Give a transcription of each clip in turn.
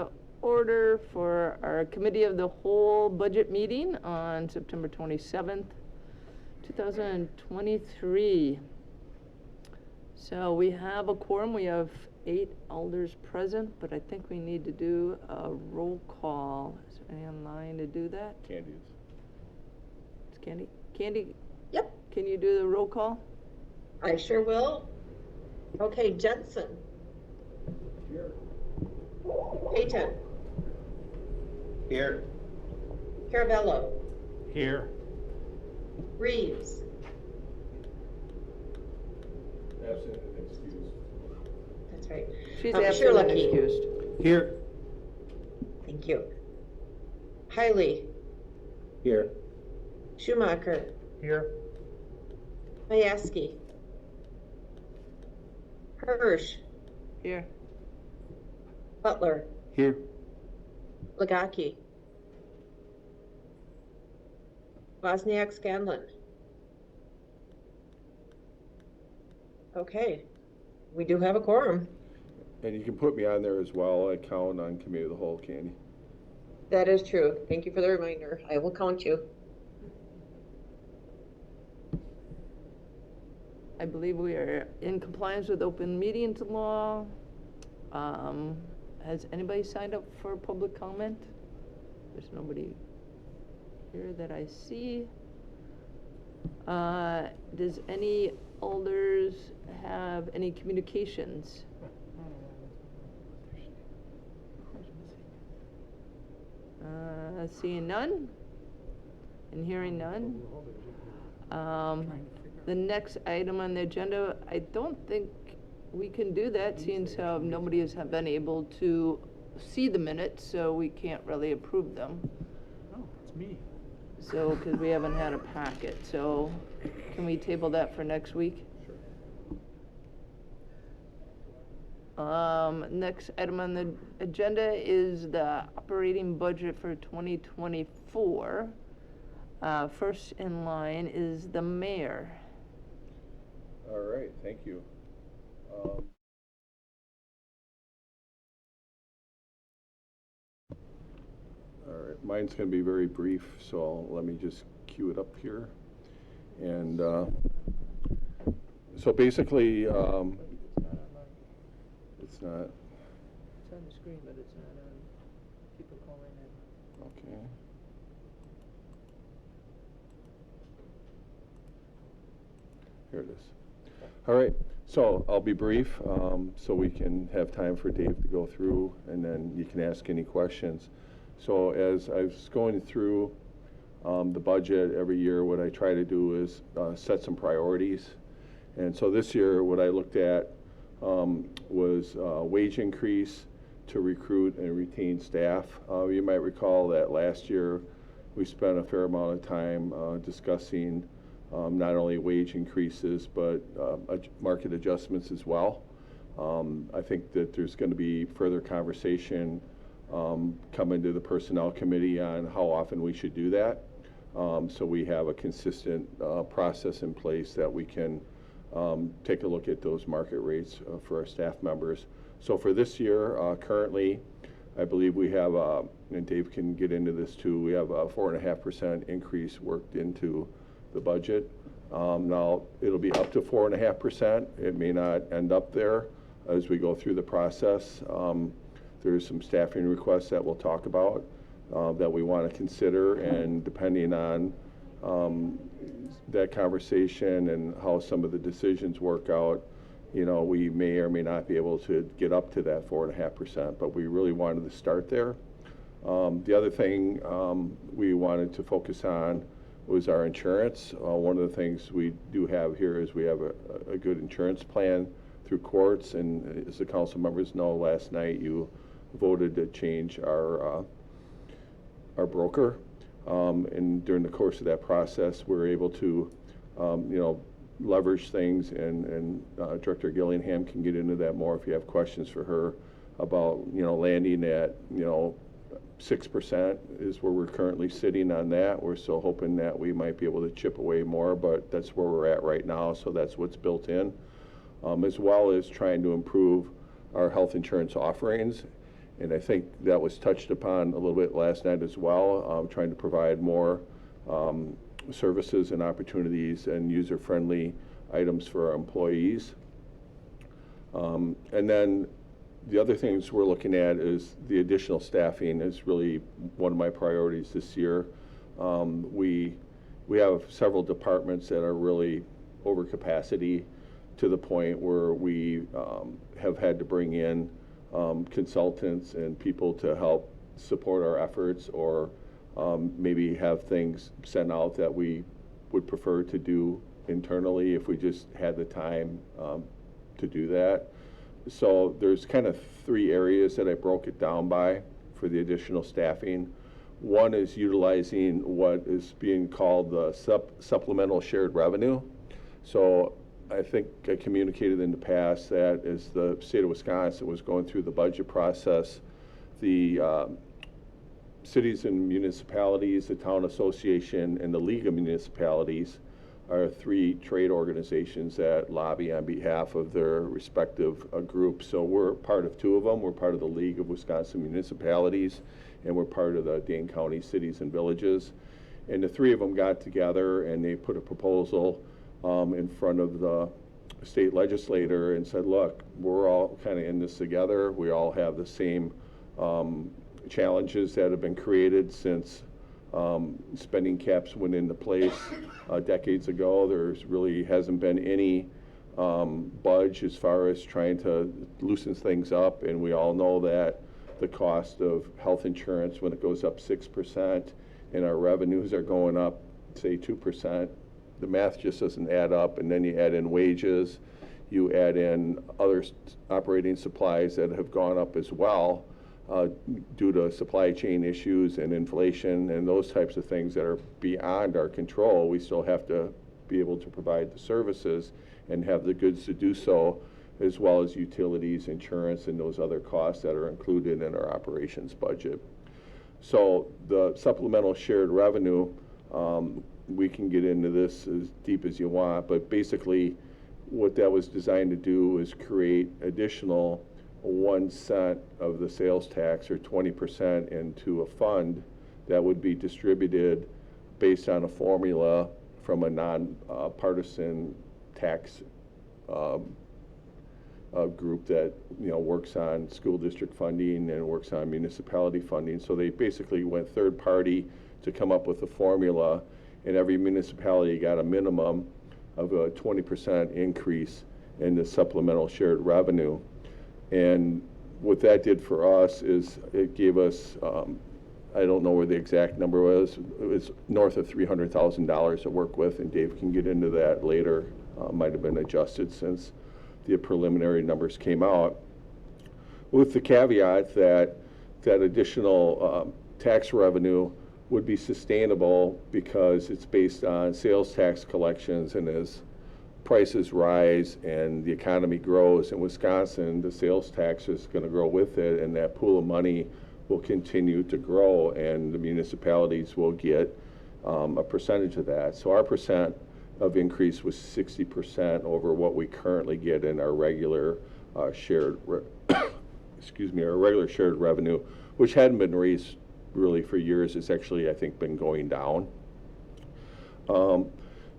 to order for our Committee of the Whole budget meeting on September 27th, 2023. So we have a quorum. We have 8 alders present, but I think we need to do a roll call. Is there any online to do that? Candy is. It's Candy. Candy, Yep, can you do the roll call? I sure will. Okay, Jensen. Here. Payton. Here. Caravello. Here. Reeves. Absent and excused. That's right. She's Sure absent and lucky. excused. Here. Thank you. Hiley. Here. Schumacher. Here. Mayaski. Hirsch. Here. Butler. Here. Legaki. Wozniak Scanlon. Okay, we do have a quorum. And you can put me on there as well. I count on Committee of the Whole, Candy. That is true. Thank you for the reminder. I will count you. I believe we are in compliance with open meetings law. Has anybody signed up for public comment? There's nobody here that I see. Does any alders have any communications? Seeing none and hearing none. The next item on the agenda, I don't think we can do that, seeing how nobody has been able to see the minutes, so we can't really approve them. Oh, it's me. So, because we haven't had a packet, so can we table that for next week? Next item on the agenda is the operating budget for 2024. First in line is the mayor. All right, thank you. All right, mine's going to be very brief, so let me just cue it up here. And so basically, it's not. It's on the screen, but it's not on people calling in. Okay. Here it is. All right, so I'll be brief so we can have time for Dave to go through, and then you can ask any questions. So as I was going through the budget every year, what I try to do is set some priorities. And so this year, what I looked at was wage increase to recruit and retain staff. You might recall that last year we spent a fair amount of time discussing not only wage increases, but market adjustments as well. I think that there's going to be further conversation coming to the Personnel Committee on how often we should do that. So we have a consistent process in place that we can take a look at those market rates for our staff members. So for this year, currently, I believe we have, and Dave can get into this too, we have a 4.5% increase worked into the budget. Now, it'll be up to 4.5%. It may not end up there as we go through the process. There's some staffing requests that we'll talk about that we want to consider, and depending on that conversation and how some of the decisions work out, you know, we may or may not be able to get up to that 4.5%, but we really wanted to start there. The other thing we wanted to focus on was our insurance. One of the things we do have here is we have a good insurance plan through courts, and as the council members know, last night you voted to change our broker. And during the course of that process, we were able to, leverage things, and Director Gillingham can get into that more if you have questions for her about, landing at, 6% is where we're currently sitting on that. We're still hoping that we might be able to chip away more, but that's where we're at right now, so that's what's built in, as well as trying to improve our health insurance offerings. And I think that was touched upon a little bit last night as well, trying to provide more services and opportunities and user-friendly items for our employees. And then the other things we're looking at is the additional staffing is really one of my priorities this year. We have several departments that are really over capacity to the point where we have had to bring in consultants and people to help support our efforts, or maybe have things sent out that we would prefer to do internally if we just had the time to do that. So there's kind of 3 areas that I broke it down by for the additional staffing. One is utilizing what is being called the supplemental shared revenue. So I think I communicated in the past that as the state of Wisconsin was going through the budget process, the cities and municipalities, the town association, and the League of Municipalities are 3 trade organizations that lobby on behalf of their respective groups. So we're part of 2 of them. We're part of the League of Wisconsin Municipalities, and we're part of the Dane County Cities and Villages. And the 3 of them got together and they put a proposal in front of the state legislator and said, look, we're all kind of in this together. We all have the same challenges that have been created since spending caps went into place decades ago. There's really hasn't been any budge as far as trying to loosen things up, and we all know that the cost of health insurance, when it goes up 6% and our revenues are going up, say 2%, the math just doesn't add up. And then you add in wages, you add in other operating supplies that have gone up as well due to supply chain issues and inflation and those types of things that are beyond our control. We still have to be able to provide the services and have the goods to do so, as well as utilities, insurance, and those other costs that are included in our operations budget. So the supplemental shared revenue, we can get into this as deep as you want, but basically what that was designed to do is create additional 1 cent of the sales tax, or 20%, into a fund that would be distributed based on a formula from a non-partisan tax group that works on school district funding and works on municipality funding. So they basically went third party to come up with a formula, and every municipality got a minimum of a 20% increase in the supplemental shared revenue. And what that did for us is it gave us, I don't know where the exact number was, it was north of $300,000 to work with, and Dave can get into that later. Might have been adjusted since the preliminary numbers came out, with the caveat that that additional tax revenue would be sustainable because it's based on sales tax collections, and as prices rise and the economy grows in Wisconsin, the sales tax is going to grow with it, and that pool of money will continue to grow, and the municipalities will get a percentage of that. So our percent of increase was 60% over what we currently get in our regular shared our regular shared revenue, which hadn't been raised really for years. It's actually, I think, been going down.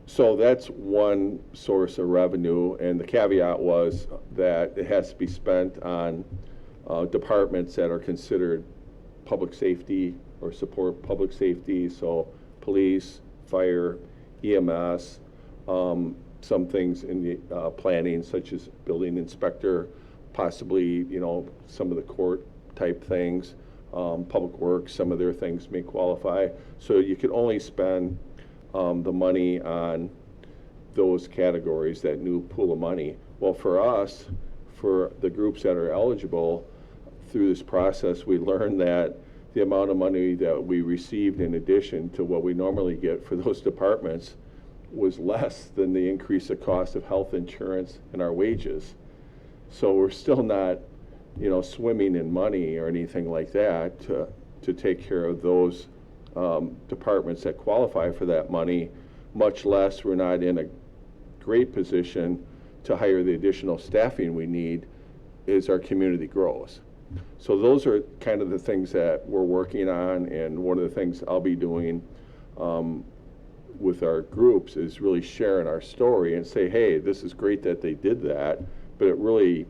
So that's one source of revenue, and the caveat was that it has to be spent on departments that are considered public safety or support public safety, so police, fire, EMS, some things in the planning, such as building inspector, possibly some of the court type things, public works, some of their things may qualify. So you could only spend the money on those categories, that new pool of money. Well, for us, for the groups that are eligible through this process, we learned that the amount of money that we received in addition to what we normally get for those departments was less than the increase of cost of health insurance and our wages. So we're still not, swimming in money or anything like that to take care of those departments that qualify for that money, much less we're not in a great position to hire the additional staffing we need as our community grows. So those are kind of the things that we're working on, and one of the things I'll be doing with our groups is really sharing our story and say, hey, this is great that they did that, but it really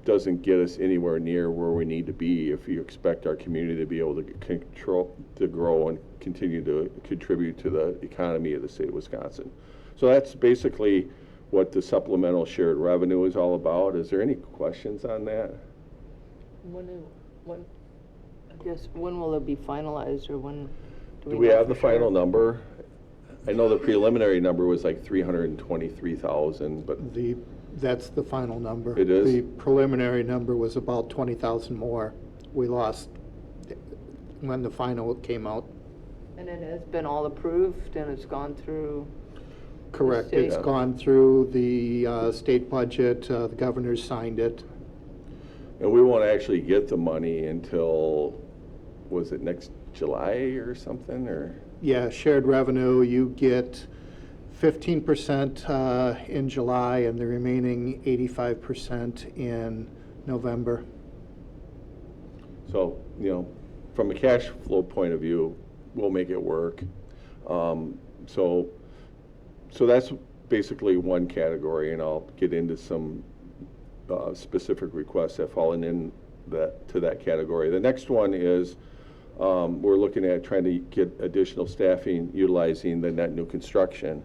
doesn't get us anywhere near where we need to be if you expect our community to be able to grow and continue to contribute to the economy of the state of Wisconsin. So that's basically what the supplemental shared revenue is all about. Is there any questions on that? I guess, when will it be finalized, or when? Do we know have the for sure? final number? I know the preliminary number was like 323,000, but That's the final number. It is? The preliminary number was about 20,000 more. We lost when the final came out. And it has been all approved, and it's gone through? Correct. state. It's gone through the state budget. The governor signed it. and we won't actually get the money until, was it next July or something, or? Yeah, shared revenue, you get 15% in July and the remaining 85% in November. So, from a cash flow point of view, we'll make it work. So that's basically one category, and I'll get into some specific requests that fall in to that category. The next one is we're looking at trying to get additional staffing utilizing the net new construction.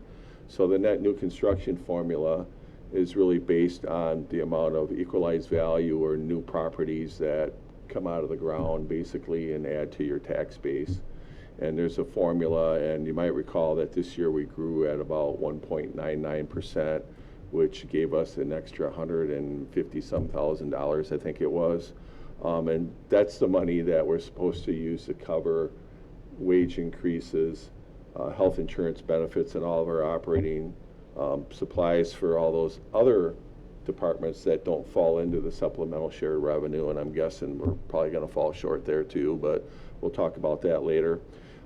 So the net new construction formula is really based on the amount of equalized value or new properties that come out of the ground basically and add to your tax base. And there's a formula, and you might recall that this year we grew at about 1.99%, which gave us an extra $150-some thousand, I think it was. And that's the money that we're supposed to use to cover wage increases, health insurance benefits, and all of our operating supplies for all those other departments that don't fall into the supplemental shared revenue. And I'm guessing we're probably going to fall short there too, but we'll talk about that later.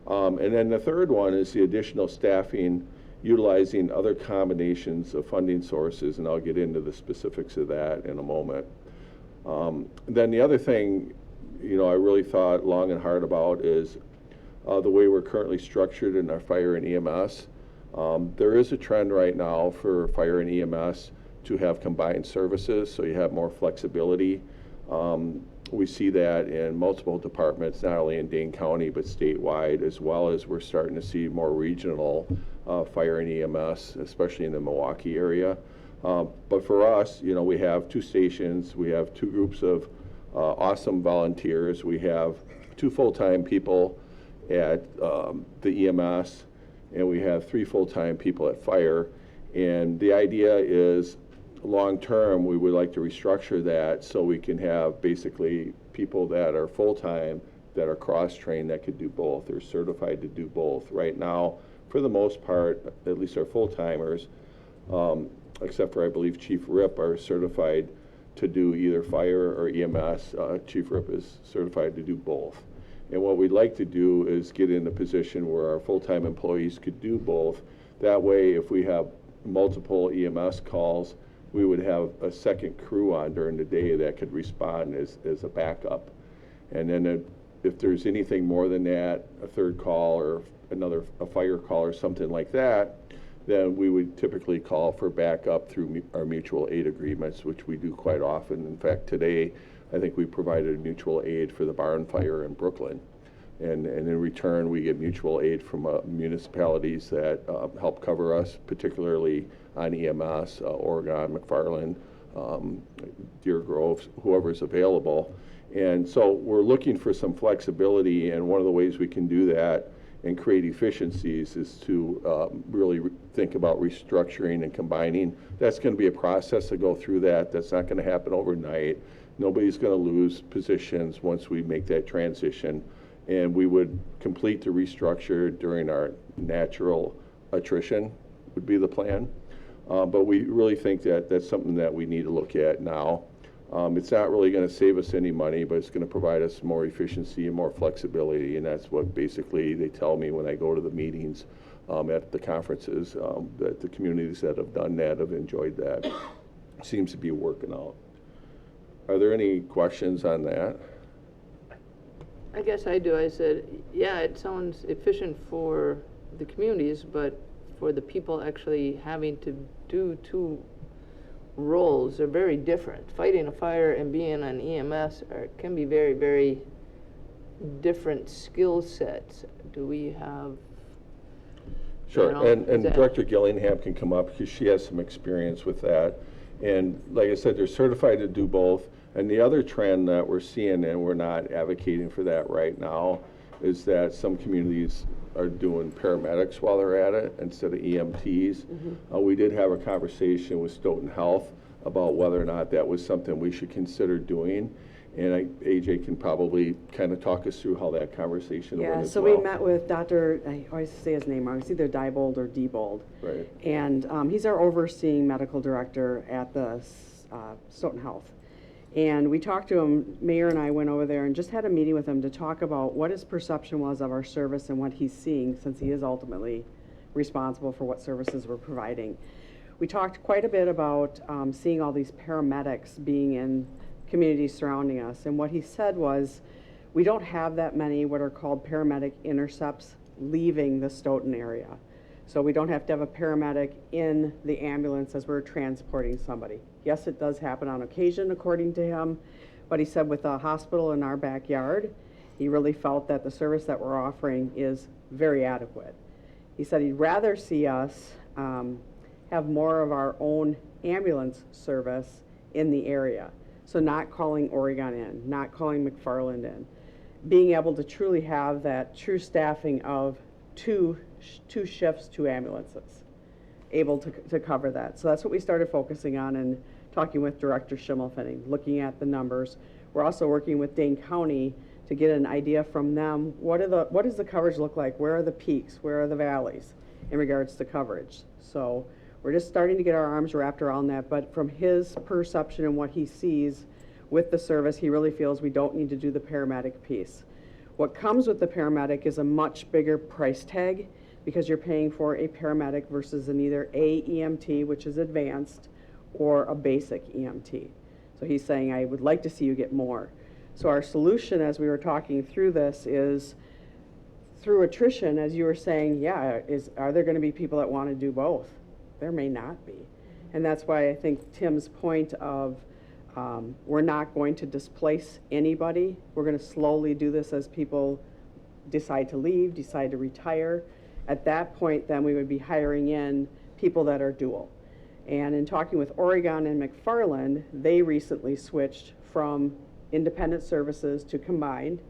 And then the third one is the additional staffing utilizing other combinations of funding sources, and I'll get into the specifics of that in a moment. Then the other thing, I really thought long and hard about is the way we're currently structured in our fire and EMS. There is a trend right now for fire and EMS to have combined services, so you have more flexibility. We see that in multiple departments, not only in Dane County, but statewide, as well as we're starting to see more regional fire and EMS, especially in the Milwaukee area. But for us, we have 2 stations, we have 2 groups of awesome volunteers, we have 2 full-time people at the EMS, and we have 3 full-time people at fire. And the idea is, long-term, we would like to restructure that so we can have basically people that are full-time, that are cross-trained, that could do both, or certified to do both. Right now, for the most part, at least our full-timers, except for I believe Chief Rip, are certified to do either fire or EMS. Chief Rip is certified to do both. And what we'd like to do is get in a position where our full-time employees could do both. That way, if we have multiple EMS calls, we would have a second crew on during the day that could respond as a backup. And then if there's anything more than that, a third call or a fire call or something like that, then we would typically call for backup through our mutual aid agreements, which we do quite often. In fact, today, I think we provided mutual aid for the barn fire in Brooklyn. And in return, we get mutual aid from municipalities that help cover us, particularly on EMS, Oregon, McFarland, Deer Grove, whoever's available. And so we're looking for some flexibility, and one of the ways we can do that and create efficiencies is to really think about restructuring and combining. That's going to be a process to go through that. That's not going to happen overnight. Nobody's going to lose positions once we make that transition. And we would complete the restructure during our natural attrition would be the plan. But we really think that that's something that we need to look at now. It's not really going to save us any money, but it's going to provide us more efficiency and more flexibility, and that's what basically they tell me when I go to the meetings at the conferences, that the communities that have done that have enjoyed that. Seems to be working out. Are there any questions on that? I guess I do. I said, yeah, it sounds efficient for the communities, but for the people actually having to do two roles are very different. Fighting a fire and being an EMS can be very, very different skill sets. Do we have? Sure, You know, and that- Director Gillingham can come up because she has some experience with that. And like I said, they're certified to do both. And the other trend that we're seeing, and we're not advocating for that right now, is that some communities are doing paramedics while they're at it instead of EMTs. We did have a conversation with Stoughton Health about whether or not that was something we should consider doing. And AJ can probably kind of talk us through how that conversation went Yeah, as so well. we met with Dr., I always say his name wrong, it's either Diebold or Diebold. Right. And he's our overseeing medical director at the Stoughton Health. And we talked to him, Mayor and I went over there and just had a meeting with him to talk about what his perception was of our service and what he's seeing, since he is ultimately responsible for what services we're providing. We talked quite a bit about seeing all these paramedics being in communities surrounding us. And what he said was, we don't have that many what are called paramedic intercepts leaving the Stoughton area. So we don't have to have a paramedic in the ambulance as we're transporting somebody. Yes, it does happen on occasion, according to him, but he said with a hospital in our backyard, he really felt that the service that we're offering is very adequate. He said he'd rather see us have more of our own ambulance service in the area. So not calling Oregon in, not calling McFarland in, being able to truly have that true staffing of two shifts, 2 ambulances, able to cover that. So that's what we started focusing on and talking with Director Schimmelfenning, looking at the numbers. We're also working with Dane County to get an idea from them, what does the coverage look like? Where are the peaks? Where are the valleys in regards to coverage? So we're just starting to get our arms wrapped around that, but from his perception and what he sees with the service, he really feels we don't need to do the paramedic piece. What comes with the paramedic is a much bigger price tag because you're paying for a paramedic versus an either a EMT, which is advanced, or a basic EMT. So he's saying, I would like to see you get more. So our solution, as we were talking through this, is through attrition, as you were saying, yeah, are there going to be people that want to do both? There may not be. And that's why I think Tim's point of we're not going to displace anybody. We're going to slowly do this as people decide to leave, decide to retire. At that point, then we would be hiring in people that are dual. And in talking with Oregon and McFarland, they recently switched from independent services to combined,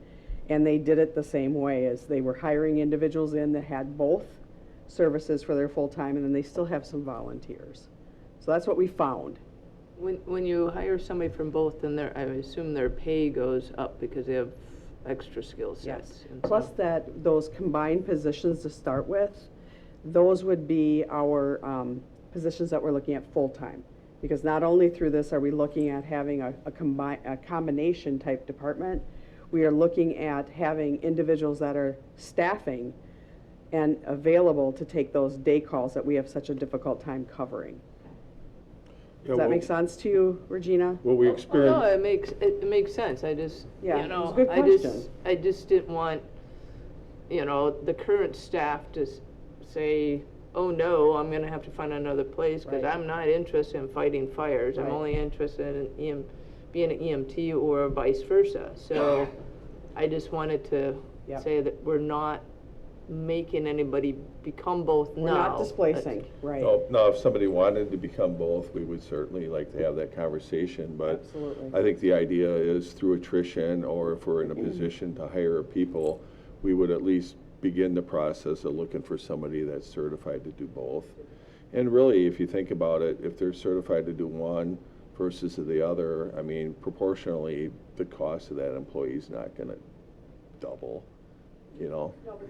and they did it the same way as they were hiring individuals in that had both services for their full-time, and then they still have some volunteers. So that's what we found. When you hire somebody from both, then I assume their pay goes up because they have extra skill sets. Yes. and Plus so- that those combined positions to start with, those would be our positions that we're looking at full-time. Because not only through this are we looking at having a combination type department, we are looking at having individuals that are staffing and available to take those day calls that we have such a difficult time covering. Does that make sense to you, Regina? What we Oh, no, experienced, it makes sense. I just, Yeah, you it know, was a good I question. just didn't want, you know, the current staff to say, oh no, I'm gonna have to find another place because Right. I'm not interested in fighting fires. I'm Right. only interested in being an EMT or vice versa. So I just wanted to Yep. say that we're not making anybody become both now. We're not displacing, right? now, if somebody wanted to become both, we would certainly like to have that conversation, but Absolutely. I think the idea is through attrition, or if we're in a position to hire people, we would at least begin the process of looking for somebody that's certified to do both. And really, if you think about it, if they're certified to do one versus the other, I mean, proportionally, the cost of that employee is not gonna double, you know? No, but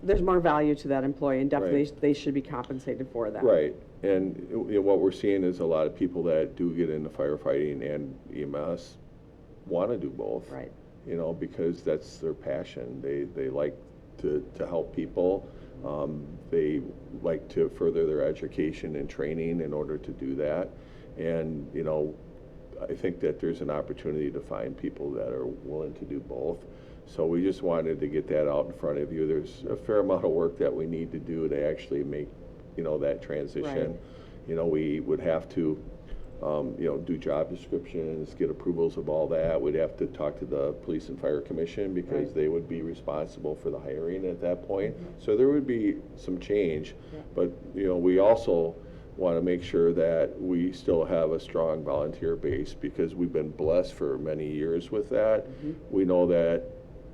there's more value to that employee, and definitely Right. they should be compensated for that. Right, and what we're seeing is a lot of people that do get into firefighting and EMS want to do both. Right. You know, because that's their passion. They like to help people. They like to further their education and training in order to do that. And, you know, I think that there's an opportunity to find people that are willing to do both. So we just wanted to get that out in front of you. There's a fair amount of work that we need to do to actually make, that transition. Right. We would have to, do job descriptions, get approvals of all that. We'd have to talk to the Police and Fire Commission because Right. they would be responsible for the hiring at that point. So there would be some change, Yeah. but, we also want to make sure that we still have a strong volunteer base because we've been blessed for many years with that. We know that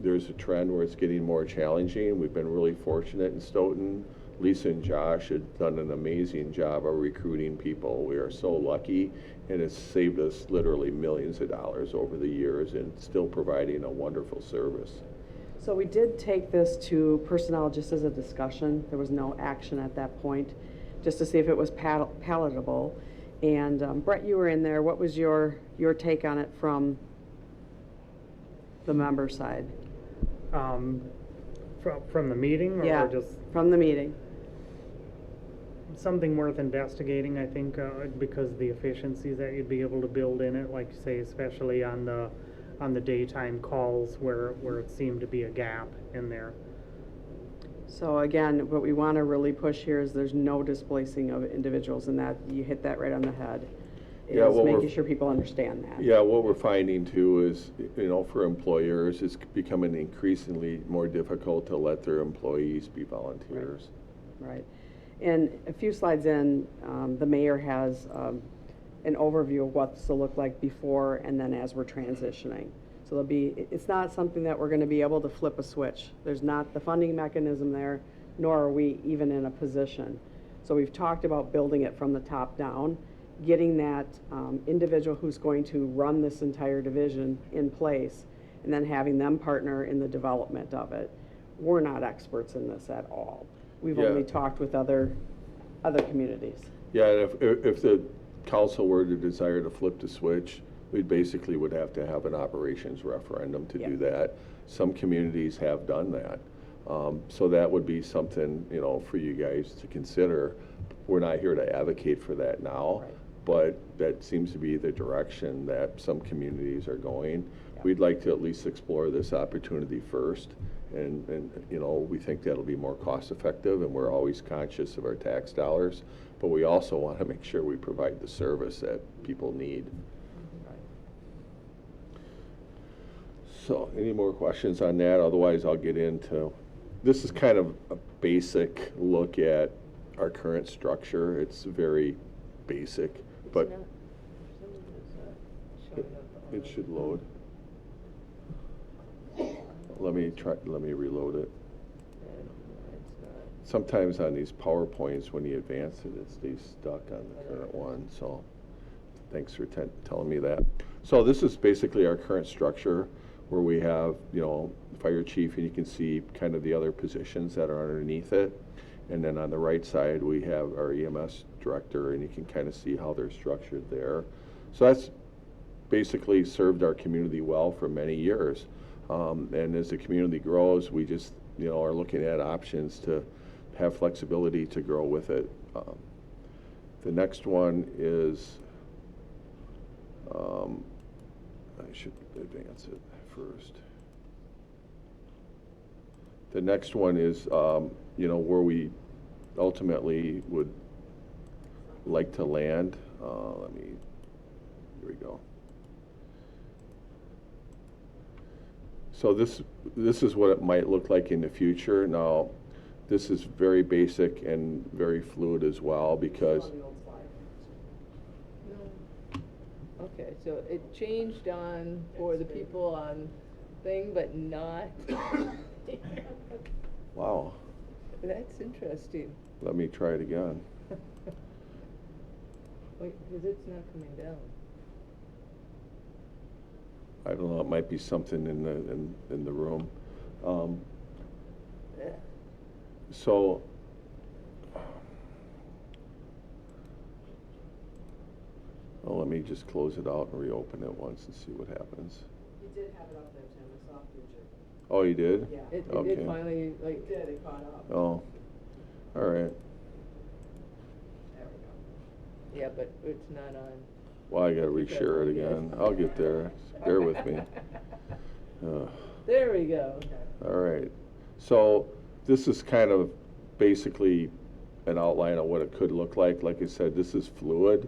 there's a trend where it's getting more challenging. We've been really fortunate in Stoughton. Lisa and Josh have done an amazing job of recruiting people. We are so lucky, and it's saved us literally millions of dollars over the years and still providing a wonderful service. So we did take this to personnel just as a discussion. There was no action at that point, just to see if it was palatable. And Brett, you were in there. What was your take on it from the member side? From the meeting or Yeah, just from the meeting. something worth investigating, I think, because the efficiencies that you'd be able to build in it, like you say, especially on the daytime calls where it seemed to be a gap in there. So again, what we want to really push here is there's no displacing of individuals, and that you hit that right on the head. Yeah, Is well, making we're- sure people understand that. Yeah, what we're finding too is, for employers, it's becoming increasingly more difficult to let their employees be volunteers. Right. And a few slides in, the mayor has an overview of what this will look like before and then as we're transitioning. So it's not something that we're going to be able to flip a switch. There's not the funding mechanism there, nor are we even in a position. So we've talked about building it from the top down, getting that individual who's going to run this entire division in place, and then having them partner in the development of it. We're not experts in this at all. We've Yeah. only talked with other communities. Yeah, and if the council were to desire to flip the switch, we basically would have to have an operations referendum to do Yeah. that. Some communities have done that. So that would be something, for you guys to consider. We're not here to advocate for that now, Right. but that seems to be the direction that some communities are going. Yeah. We'd like to at least explore this opportunity first. And we think that'll be more cost effective, and we're always conscious of our tax dollars, but we also want to make sure we provide the service that people need. So, any more questions on that? Otherwise, I'll get into, this is kind of a basic look at our current structure. It's very basic, but It's not- for some reason it's not showing up on it should load. Let me reload it. it's not. Sometimes on these PowerPoints, when you advance it, it stays stuck on the current one, so thanks for telling me that. So this is basically our current structure where we have, fire chief, and you can see kind of the other positions that are underneath it. And then on the right side, we have our EMS director, and you can kind of see how they're structured there. So that's basically served our community well for many years. And as the community grows, we just, are looking at options to have flexibility to grow with it. The next one is, I should advance it first. The next one is, where we ultimately would like to land. Here we go. So this is what it might look like in the future. Now, this is very basic and very fluid as well because, No. Okay, so it changed for the people on thing, but not. wow, That's interesting. let me try it again. Wait, because it's not coming down. I don't know, it might be something in the room. So, let me just close it out and reopen it once and see what happens. You did have it up there, Tim. I saw a picture. Oh, you did? Yeah. It Okay. did finally, like. It did. It caught up. Oh, all right. There we go. Yeah, but it's not on. Well, I gotta reshare it again. I'll get there. Bear with me. There we go. All right. So this is kind of basically an outline of what it could look like. Like I said, this is fluid.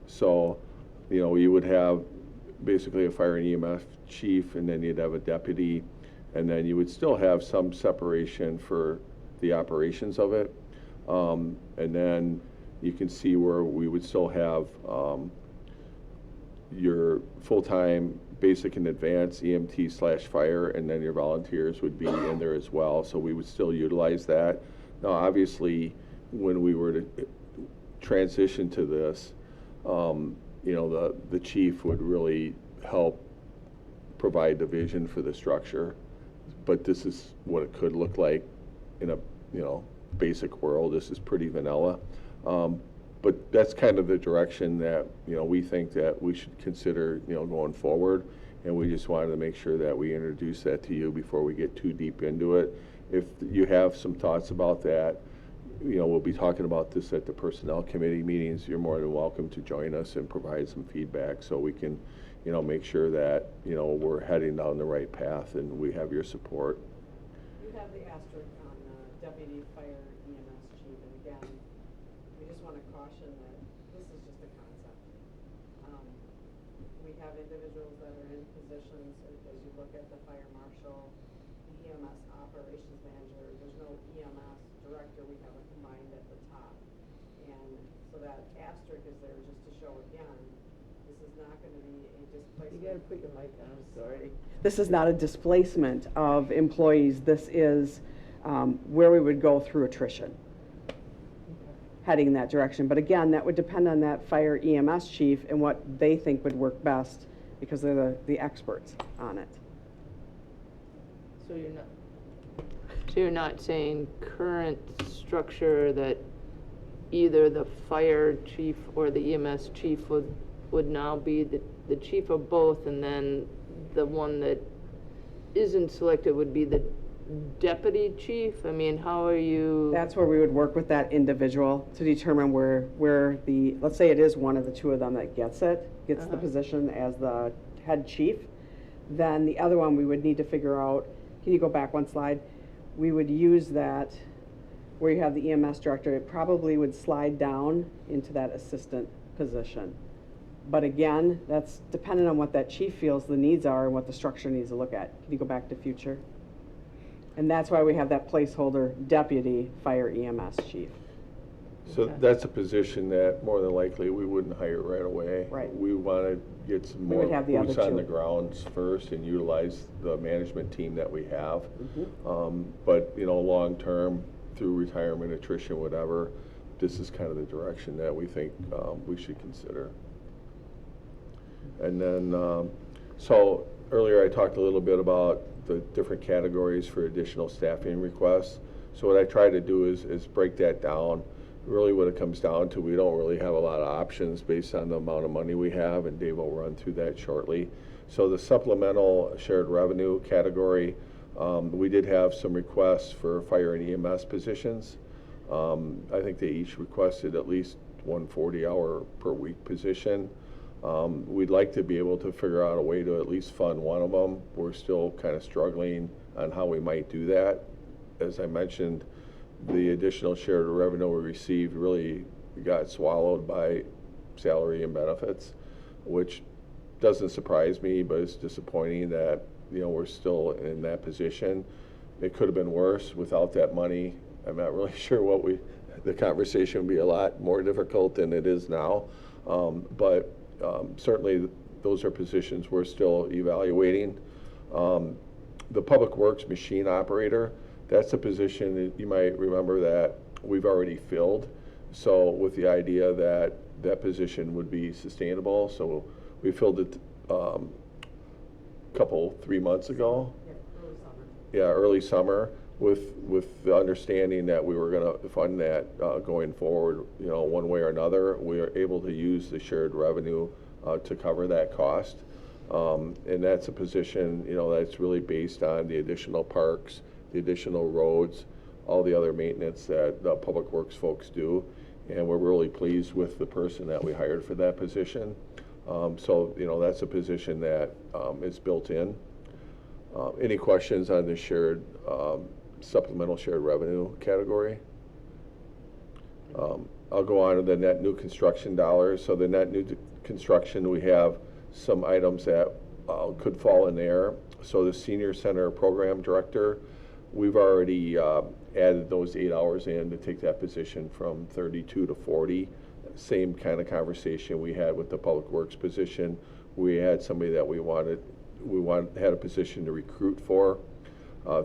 So, you know, you would have basically a fire and EMS chief, and then you'd have a deputy, and then you would still have some separation for the operations of it. And then you can see where we would still have your full-time basic and advanced EMT/fire, and then your volunteers would be in there as well. So we would still utilize that. Now, obviously, when we were to transition to this, you know, the chief would really help provide the vision for the structure. But this is what it could look like in a, you know, basic world. This is pretty vanilla. But that's kind of the direction that, you know, we think that we should consider, you know, going forward. And we just wanted to make sure that we introduce that to you before we get too deep into it. If you have some thoughts about that, you know, we'll be talking about this at the personnel committee meetings. You're more than welcome to join us and provide some feedback so we can, you know, make sure that, you know, we're heading down the right path and we have your support. You have the asterisk on deputy fire EMS chief, and again, we just want to caution that this is just a concept. We have individuals that are in positions, as you look at the fire marshal, the EMS operations manager, there's no EMS director, we have it combined at the top. And so that asterisk is there just to show again, this is not going to be a displacement. You gotta put your mic on, I'm sorry. This is not a displacement of employees. This is where we would go through attrition, heading in that direction. But again, that would depend on that fire EMS chief and what they think would work best, because they're the experts on it. So you're not saying current structure that either the fire chief or the EMS chief would now be the chief of both, and then the one that isn't selected would be the deputy chief? I mean, how are you? That's where we would work with that individual to determine where the, let's say it is one of the two of them that gets the position as the head chief. Then the other one, we would need to figure out, can you go back one slide? We would use that where you have the EMS director, it probably would slide down into that assistant position. But again, that's dependent on what that chief feels the needs are and what the structure needs to look at. Can you go back to future? And that's why we have that placeholder deputy fire EMS chief. So Okay. that's a position that more than likely we wouldn't hire right away. Right. We want to get some We more would have the boots other on two. the grounds first and utilize the management team that we have. Mm-hmm. But, you know, long-term, through retirement, attrition, whatever, this is kind of the direction that we think we should consider. And then, so earlier I talked a little bit about the different categories for additional staffing requests. So what I try to do is break that down. Really what it comes down to, we don't really have a lot of options based on the amount of money we have, and Dave will run through that shortly. So the supplemental shared revenue category, we did have some requests for fire and EMS positions. I think they each requested at least 140-hour per week position. We'd like to be able to figure out a way to at least fund one of them. We're still kind of struggling on how we might do that. As I mentioned, the additional shared revenue we received really got swallowed by salary and benefits, which doesn't surprise me, but it's disappointing that, you know, we're still in that position. It could have been worse without that money. I'm not really sure the conversation would be a lot more difficult than it is now. But certainly those are positions we're still evaluating. The Public Works machine operator, that's a position that you might remember that we've already filled. So with the idea that that position would be sustainable, so we filled it 3 months ago. Yeah, early summer, with the understanding that we were going to fund that going forward, you know, one way or another. We are able to use the shared revenue to cover that cost. And that's a position, you know, that's really based on the additional parks, the additional roads, all the other maintenance that the Public Works folks do. And we're really pleased with the person that we hired for that position. So, that's a position that is built in. Any questions on the shared, supplemental shared revenue category? I'll go on to the net new construction dollars. So the net new construction, we have some items that could fall in there. So the senior center program director, we've already added those 8 hours in to take that position from 32 to 40. Same kind of conversation we had with the public works position. We had somebody that we had a position to recruit for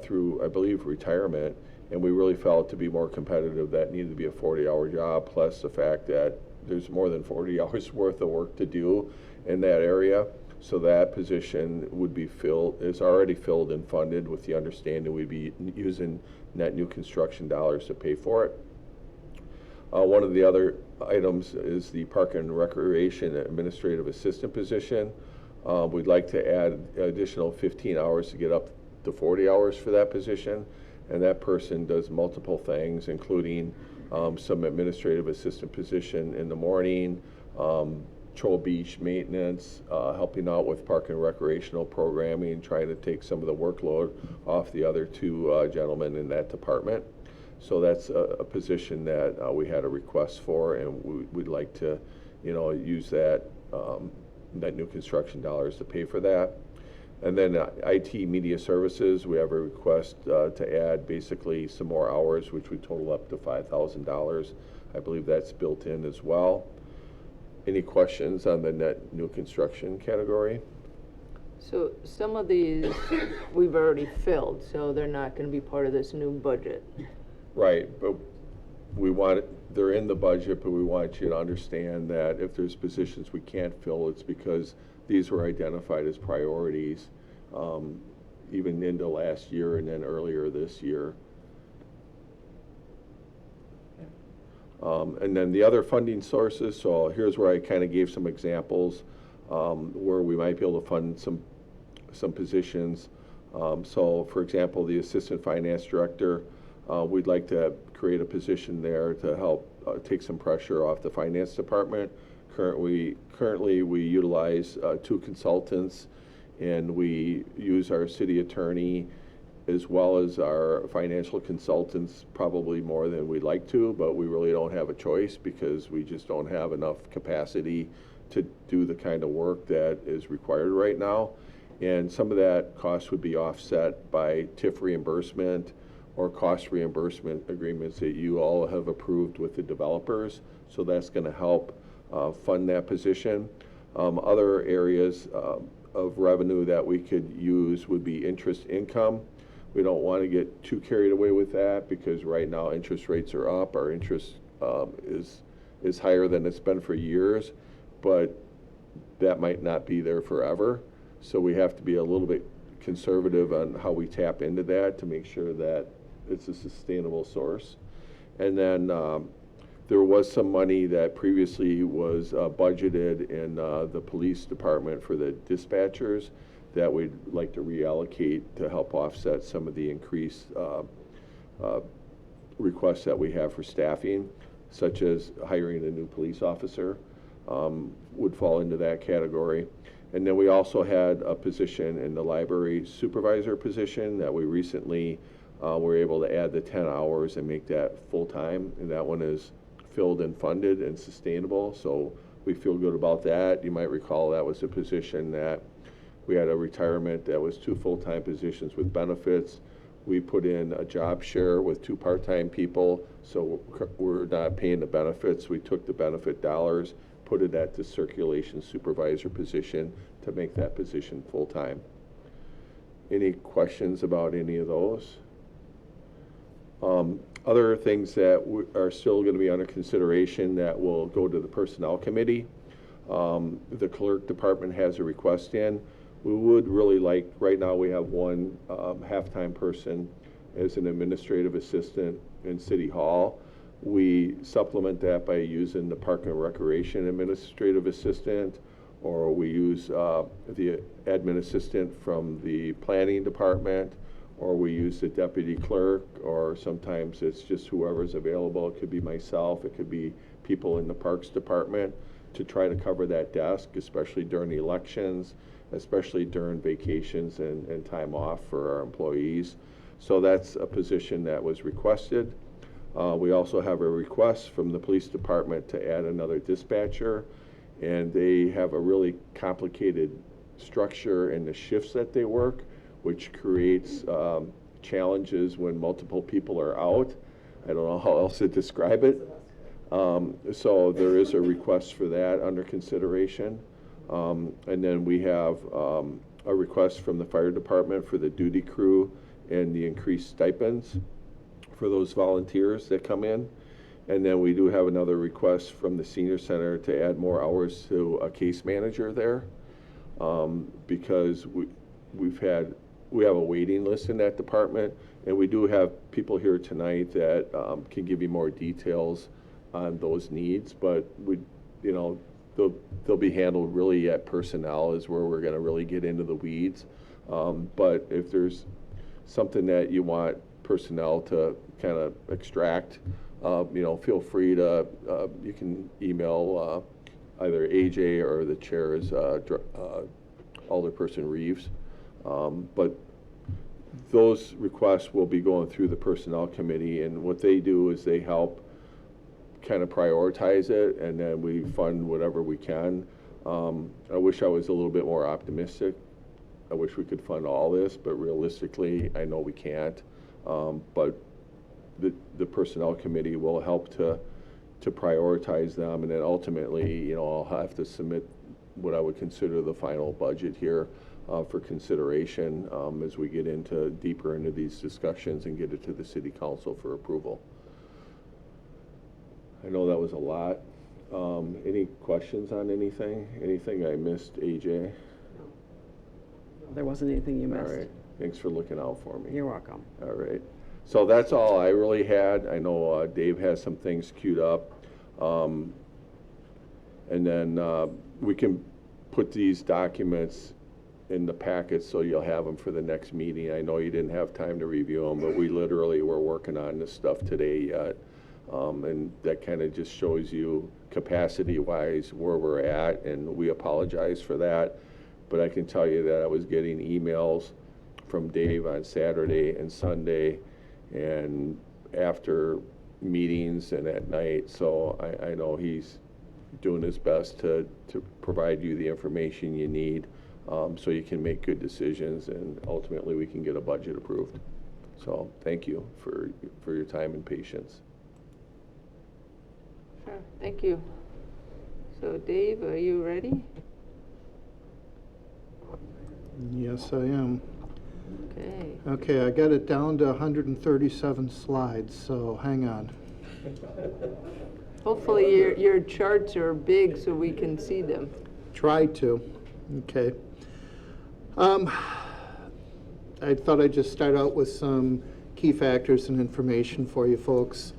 through, I believe, retirement, and we really felt to be more competitive that needed to be a 40-hour job, plus the fact that there's more than 40 hours worth of work to do in that area. So that position is already filled and funded with the understanding we'd be using net new construction dollars to pay for it. One of the other items is the Park and Recreation Administrative Assistant position. We'd like to add additional 15 hours to get up to 40 hours for that position. And that person does multiple things, including some administrative assistant position in the morning, Troll Beach maintenance, helping out with park and recreational programming, trying to take some of the workload off the other two gentlemen in that department. So that's a position that we had a request for, and we'd like to, use that new construction dollars to pay for that. And then IT media services, we have a request to add basically some more hours, which would total up to $5,000. I believe that's built in as well. Any questions on the net new construction category? So some of these we've already filled, so they're not going to be part of this new budget. Right, but they're in the budget, but we want you to understand that if there's positions we can't fill, it's because these were identified as priorities, even into last year and then earlier this year. And then the other funding sources, so here's where I kind of gave some examples where we might be able to fund some positions. So for example, the assistant finance director, we'd like to create a position there to help take some pressure off the finance department. Currently we utilize 2 consultants, and we use our city attorney as well as our financial consultants probably more than we'd like to, but we really don't have a choice because we just don't have enough capacity to do the kind of work that is required right now. And some of that cost would be offset by TIF reimbursement or cost reimbursement agreements that you all have approved with the developers. So that's going to help fund that position. Other areas of revenue that we could use would be interest income. We don't want to get too carried away with that because right now interest rates are up. Our interest is higher than it's been for years, but that might not be there forever. So we have to be a little bit conservative on how we tap into that to make sure that it's a sustainable source. And then there was some money that previously was budgeted in the police department for the dispatchers that we'd like to reallocate to help offset some of the increased requests that we have for staffing, such as hiring a new police officer would fall into that category. And then we also had a position in the library supervisor position that we recently were able to add the 10 hours and make that full-time, and that one is filled and funded and sustainable, so we feel good about that. You might recall that was a position that we had a retirement that was 2 full-time positions with benefits. We put in a job share with 2 part-time people, so we're not paying the benefits. We took the benefit dollars, put it at the circulation supervisor position to make that position full-time. Any questions about any of those? Other things that are still going to be under consideration that will go to the personnel committee. The clerk department has a request in. We would really like, right now we have 1 half-time person as an administrative assistant in City Hall. We supplement that by using the Park and Recreation administrative assistant, or we use the admin assistant from the planning department, or we use the deputy clerk, or sometimes it's just whoever's available. It could be myself, it could be people in the parks department to try to cover that desk, especially during elections, especially during vacations and time off for our employees. So that's a position that was requested. We also have a request from the police department to add another dispatcher, and they have a really complicated structure in the shifts that they work, which creates challenges when multiple people are out. I don't know how else to describe it. So there is a request for that under consideration. And then we have a request from the fire department for the duty crew and the increased stipends for those volunteers that come in. And then we do have another request from the senior center to add more hours to a case manager there, because we have a waiting list in that department, and we do have people here tonight that can give you more details on those needs, but they'll be handled really at personnel is where we're going to really get into the weeds. But if there's something that you want personnel to kind of extract, feel free to, you can email either AJ or the chair's Alderperson Reeves. But those requests will be going through the personnel committee, and what they do is they help kind of prioritize it, and then we fund whatever we can. I wish I was a little bit more optimistic. I wish we could fund all this, but realistically, I know we can't. But the personnel committee will help to prioritize them, and then ultimately, I'll have to submit what I would consider the final budget here for consideration as we get deeper into these discussions and get it to the city council for approval. I know that was a lot. Any questions on anything? Anything I missed, AJ? There wasn't anything you All missed. right. Thanks for looking out for me. You're welcome. All right. So that's all I really had. I know Dave has some things queued up. And then we can put these documents in the packet so you'll have them for the next meeting. I know you didn't have time to review them, but we literally were working on this stuff today yet. And that kind of just shows you capacity-wise where we're at, and we apologize for that. But I can tell you that I was getting emails from Dave on Saturday and Sunday and after meetings and at night. So I know he's doing his best to provide you the information you need so you can make good decisions, and ultimately we can get a budget approved. So thank you for your time and patience. Sure, thank you. So Dave, are you ready? Yes, I am. Okay. Okay, I got it down to 137 slides, so hang on. Hopefully your charts are big so we can see them. Try to. Okay. I thought I'd just start out with some key factors and information for you folks.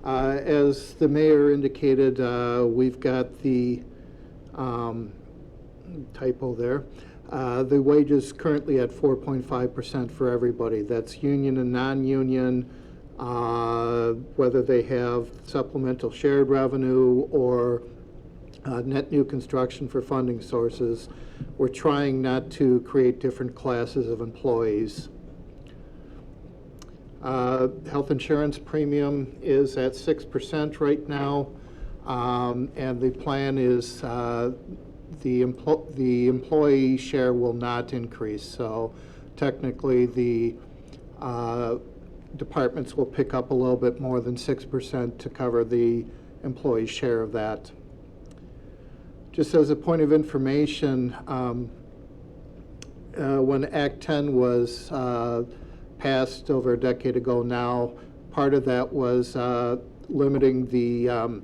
As the mayor indicated, we've got the typo there. The wages currently at 4.5% for everybody. That's union and non-union, whether they have supplemental shared revenue or net new construction for funding sources. We're trying not to create different classes of employees. Health insurance premium is at 6% right now, and the plan is the employee share will not increase. So technically the departments will pick up a little bit more than 6% to cover the employee share of that. Just as a point of information, when Act 10 was passed over a decade ago now, part of that was limiting the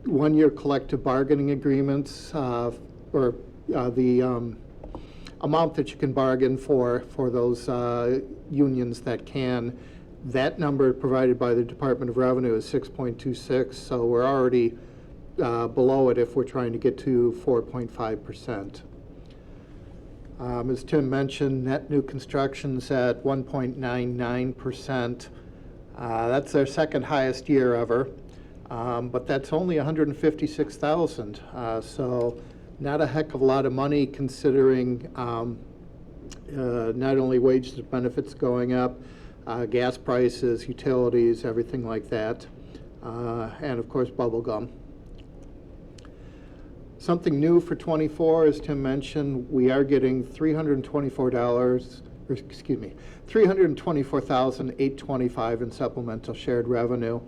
one-year collective bargaining agreements, or the amount that you can bargain for those unions that can. That number provided by the Department of Revenue is 6.26, so we're already below it if we're trying to get to 4.5%. As Tim mentioned, net new construction's at 1.99%. That's their second highest year ever. But that's only 156,000, so not a heck of a lot of money considering not only wages and benefits going up, gas prices, utilities, everything like that, and of course bubble gum. Something new for '24, as Tim mentioned, we are getting $324,825 in supplemental shared revenue.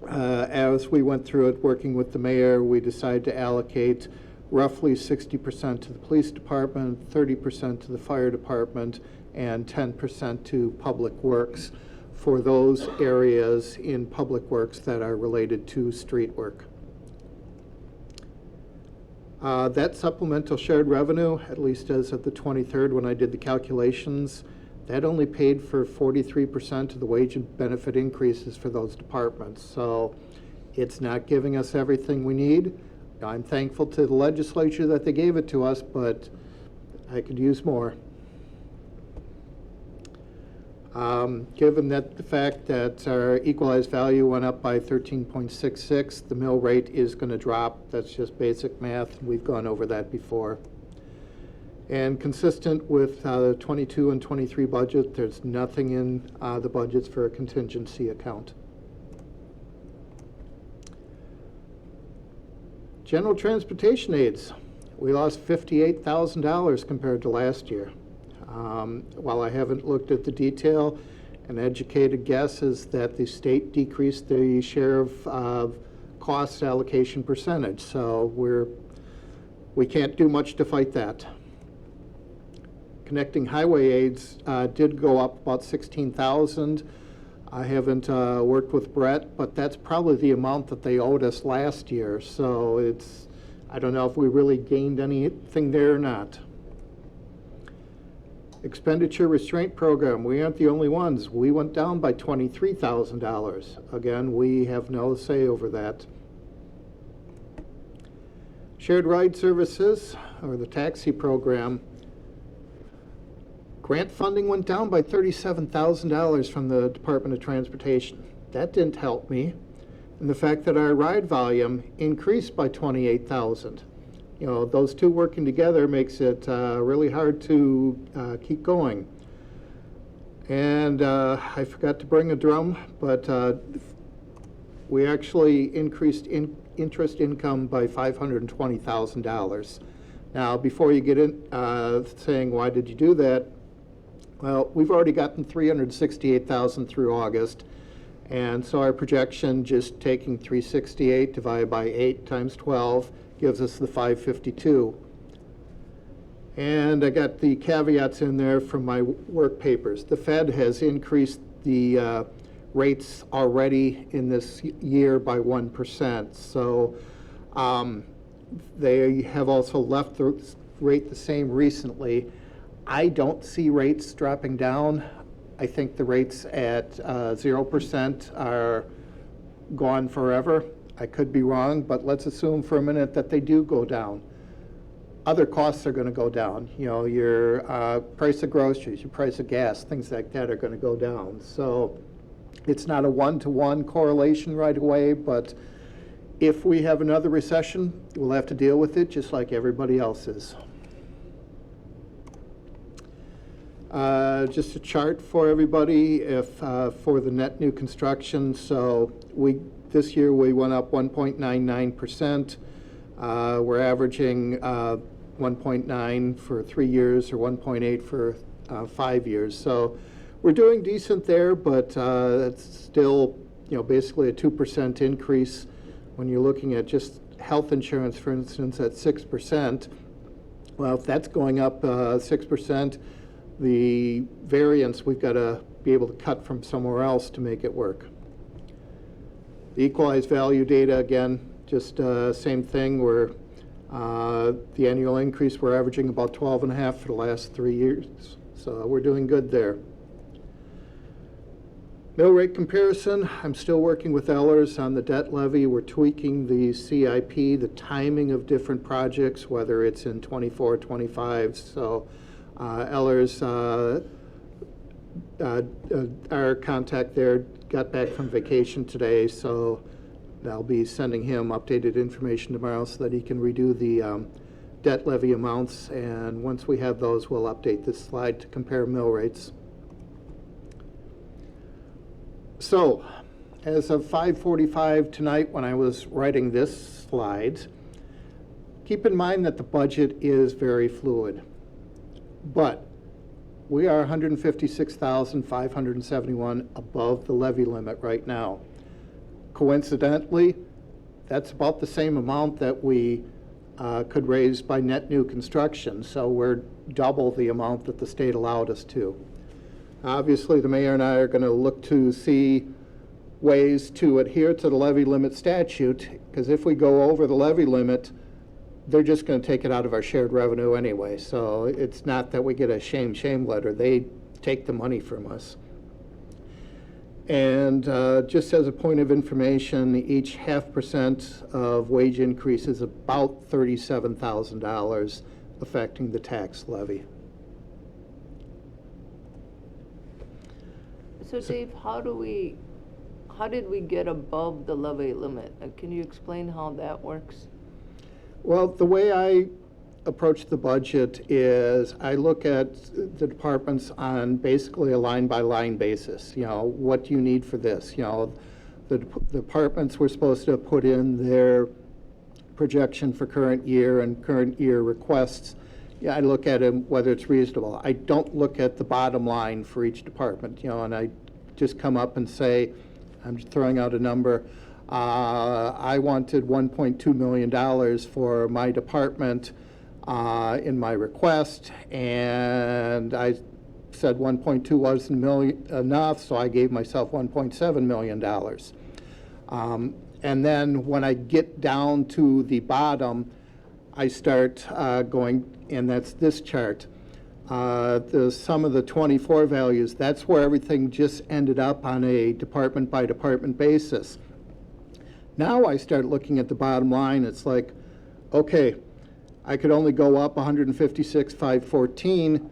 As we went through it, working with the mayor, we decided to allocate roughly 60% to the police department, 30% to the fire department, and 10% to public works for those areas in public works that are related to street work. That supplemental shared revenue, at least as of the 23rd when I did the calculations, that only paid for 43% of the wage and benefit increases for those departments. So it's not giving us everything we need. I'm thankful to the legislature that they gave it to us, but I could use more. Given that the fact that our equalized value went up by 13.66, the mill rate is going to drop. That's just basic math. We've gone over that before. And consistent with the 22 and 23 budget, there's nothing in the budgets for a contingency account. General transportation aids. We lost $58,000 compared to last year. While I haven't looked at the detail, an educated guess is that the state decreased the share of cost allocation percentage, so we can't do much to fight that. Connecting highway aids did go up about 16,000. I haven't worked with Brett, but that's probably the amount that they owed us last year, so I don't know if we really gained anything there or not. Expenditure restraint program, we aren't the only ones. We went down by $23,000. Again, we have no say over that. Shared ride services, or the taxi program, grant funding went down by $37,000 from the Department of Transportation. That didn't help me. And the fact that our ride volume increased by 28,000. You know, those two working together makes it really hard to keep going. And I forgot to bring a drum, but we actually increased interest income by $520,000. Now, before you get in saying, why did you do that? Well, we've already gotten $368,000 through August. And so our projection, just taking 368 divided by 8 times 12, gives us the 552. And I got the caveats in there from my work papers. The Fed has increased the rates already in this year by 1%. So they have also left the rate the same recently. I don't see rates dropping down. I think the rates at 0% are gone forever. I could be wrong, but let's assume for a minute that they do go down. Other costs are going to go down. You know, your price of groceries, your price of gas, things like that are going to go down. So it's not a one-to-one correlation right away, but if we have another recession, we'll have to deal with it just like everybody else is. Just a chart for everybody for the net new construction. So this year we went up 1.99%. We're averaging 1.9 for 3 years or 1.8 for 5 years. So we're doing decent there, but it's still, you know, basically a 2% increase when you're looking at just health insurance, for instance, at 6%. Well, if that's going up 6%, the variance we've got to be able to cut from somewhere else to make it work. The equalized value data, again, just same thing. We're the annual increase, we're averaging about 12.5 for the last 3 years. So we're doing good there. Mill rate comparison, I'm still working with Ellers on the debt levy. We're tweaking the CIP, the timing of different projects, whether it's in 24 or 25. So Ellers our contact there got back from vacation today, so I'll be sending him updated information tomorrow so that he can redo the debt levy amounts. And once we have those, we'll update this slide to compare mill rates. So, as of 5:45 tonight, when I was writing this slide, keep in mind that the budget is very fluid. But we are 156,571 above the levy limit right now. Coincidentally, that's about the same amount that we could raise by net new construction, so we're double the amount that the state allowed us to. Obviously, the mayor and I are going to look to see ways to adhere to the levy limit statute, because if we go over the levy limit, they're just going to take it out of our shared revenue anyway. So it's not that we get a shame letter. They take the money from us. And just as a point of information, each 0.5% of wage increase is about $37,000 affecting the tax levy. So Dave, how did we get above the levy limit? Can you explain how that works? Well, the way I approach the budget is I look at the departments on basically a line-by-line basis. You know, what do you need for this? You know, the departments were supposed to put in their projection for current year and current year requests. Yeah, I look at it whether it's reasonable. I don't look at the bottom line for each department, you know, and I just come up and say, I'm just throwing out a number. I wanted $1.2 million for my department in my request, and I said 1.2 wasn't enough, so I gave myself $1.7 million. And then when I get down to the bottom, I start going, and that's this chart. The sum of the 24 values, that's where everything just ended up on a department by department basis. Now I start looking at the bottom line. It's like, okay, I could only go up 156,514,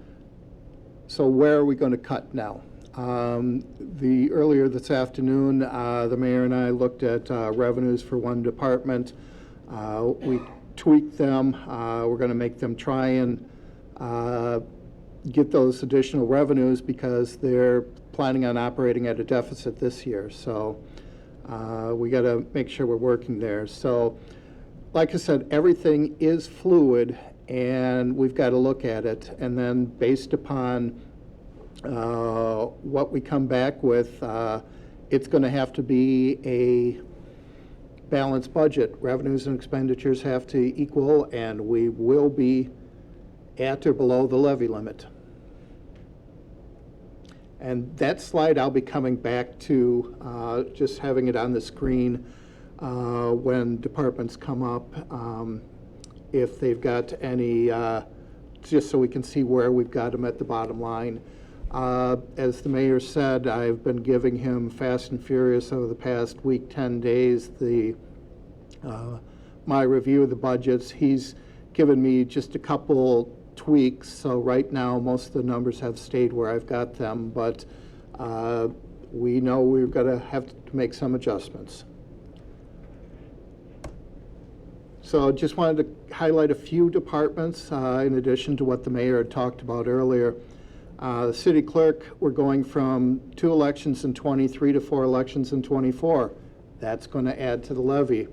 so where are we going to cut now? Earlier this afternoon, the mayor and I looked at revenues for one department. We tweaked them. We're going to make them try and get those additional revenues because they're planning on operating at a deficit this year. So we got to make sure we're working there. So like I said, everything is fluid and we've got to look at it. And then based upon what we come back with, it's going to have to be a balanced budget. Revenues and expenditures have to equal, and we will be at or below the levy limit. And that slide I'll be coming back to, just having it on the screen when departments come up, if they've got any, just so we can see where we've got them at the bottom line. As the mayor said, I've been giving him fast and furious over the past week, 10 days, my review of the budgets. He's given me just a couple tweaks, so right now most of the numbers have stayed where I've got them, but we know we've got to have to make some adjustments. So just wanted to highlight a few departments in addition to what the mayor had talked about earlier. The city clerk, we're going from 2 elections in '23 to 4 elections in '24. That's going to add to the levy.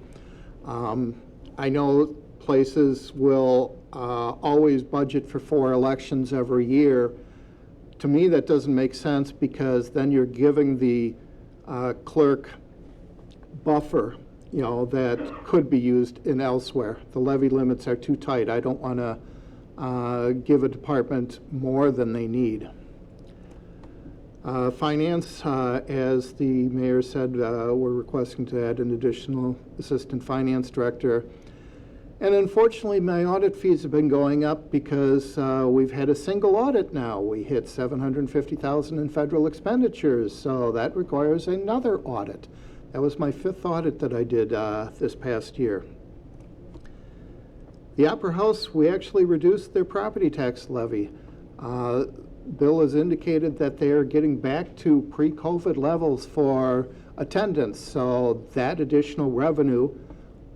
I know places will always budget for 4 elections every year. To me, that doesn't make sense because then you're giving the clerk buffer, you know, that could be used in elsewhere. The levy limits are too tight. I don't want to give a department more than they need. Finance, as the mayor said, we're requesting to add an additional assistant finance director. And unfortunately, my audit fees have been going up because we've had a single audit now. We hit $750,000 in federal expenditures, so that requires another audit. That was my 5th audit that I did this past year. The Opera House, we actually reduced their property tax levy. Bill has indicated that they are getting back to pre-COVID levels for attendance, so that additional revenue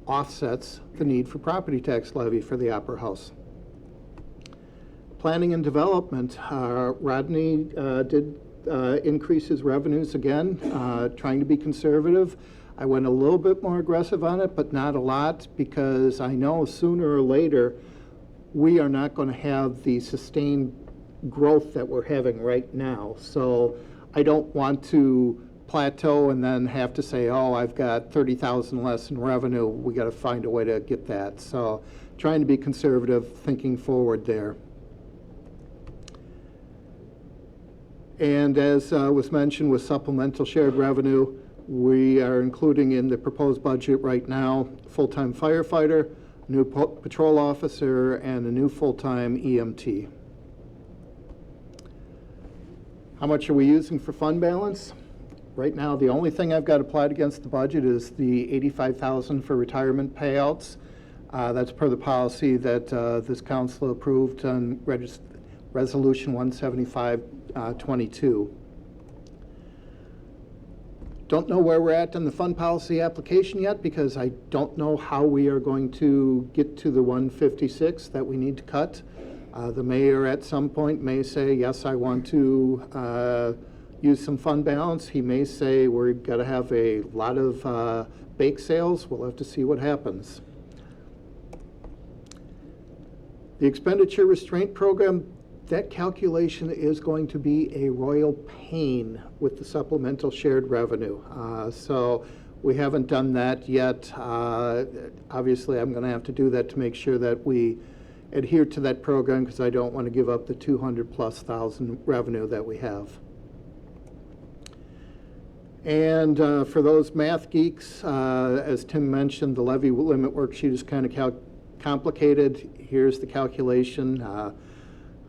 offsets the need for property tax levy for the Opera House. Planning and Development, Rodney did increase his revenues again, trying to be conservative. I went a little bit more aggressive on it, but not a lot, because I know sooner or later we are not going to have the sustained growth that we're having right now. So I don't want to plateau and then have to say, oh, I've got 30,000 less in revenue. We got to find a way to get that. So trying to be conservative, thinking forward there. And as was mentioned with supplemental shared revenue, we are including in the proposed budget right now full-time firefighter, new patrol officer, and a new full-time EMT. How much are we using for fund balance? Right now, the only thing I've got applied against the budget is the $85,000 for retirement payouts. That's per the policy that this council approved on Resolution 175-22. Don't know where we're at in the fund policy application yet, because I don't know how we are going to get to the 156 that we need to cut. The mayor at some point may say, yes, I want to use some fund balance. He may say we've got to have a lot of bake sales. We'll have to see what happens. The expenditure restraint program, that calculation is going to be a royal pain with the supplemental shared revenue. So we haven't done that yet. Obviously, I'm going to have to do that to make sure that we adhere to that program, because I don't want to give up the 200,000+ revenue that we have. And for those math geeks, as Tim mentioned, the levy limit worksheet is kind of complicated. Here's the calculation.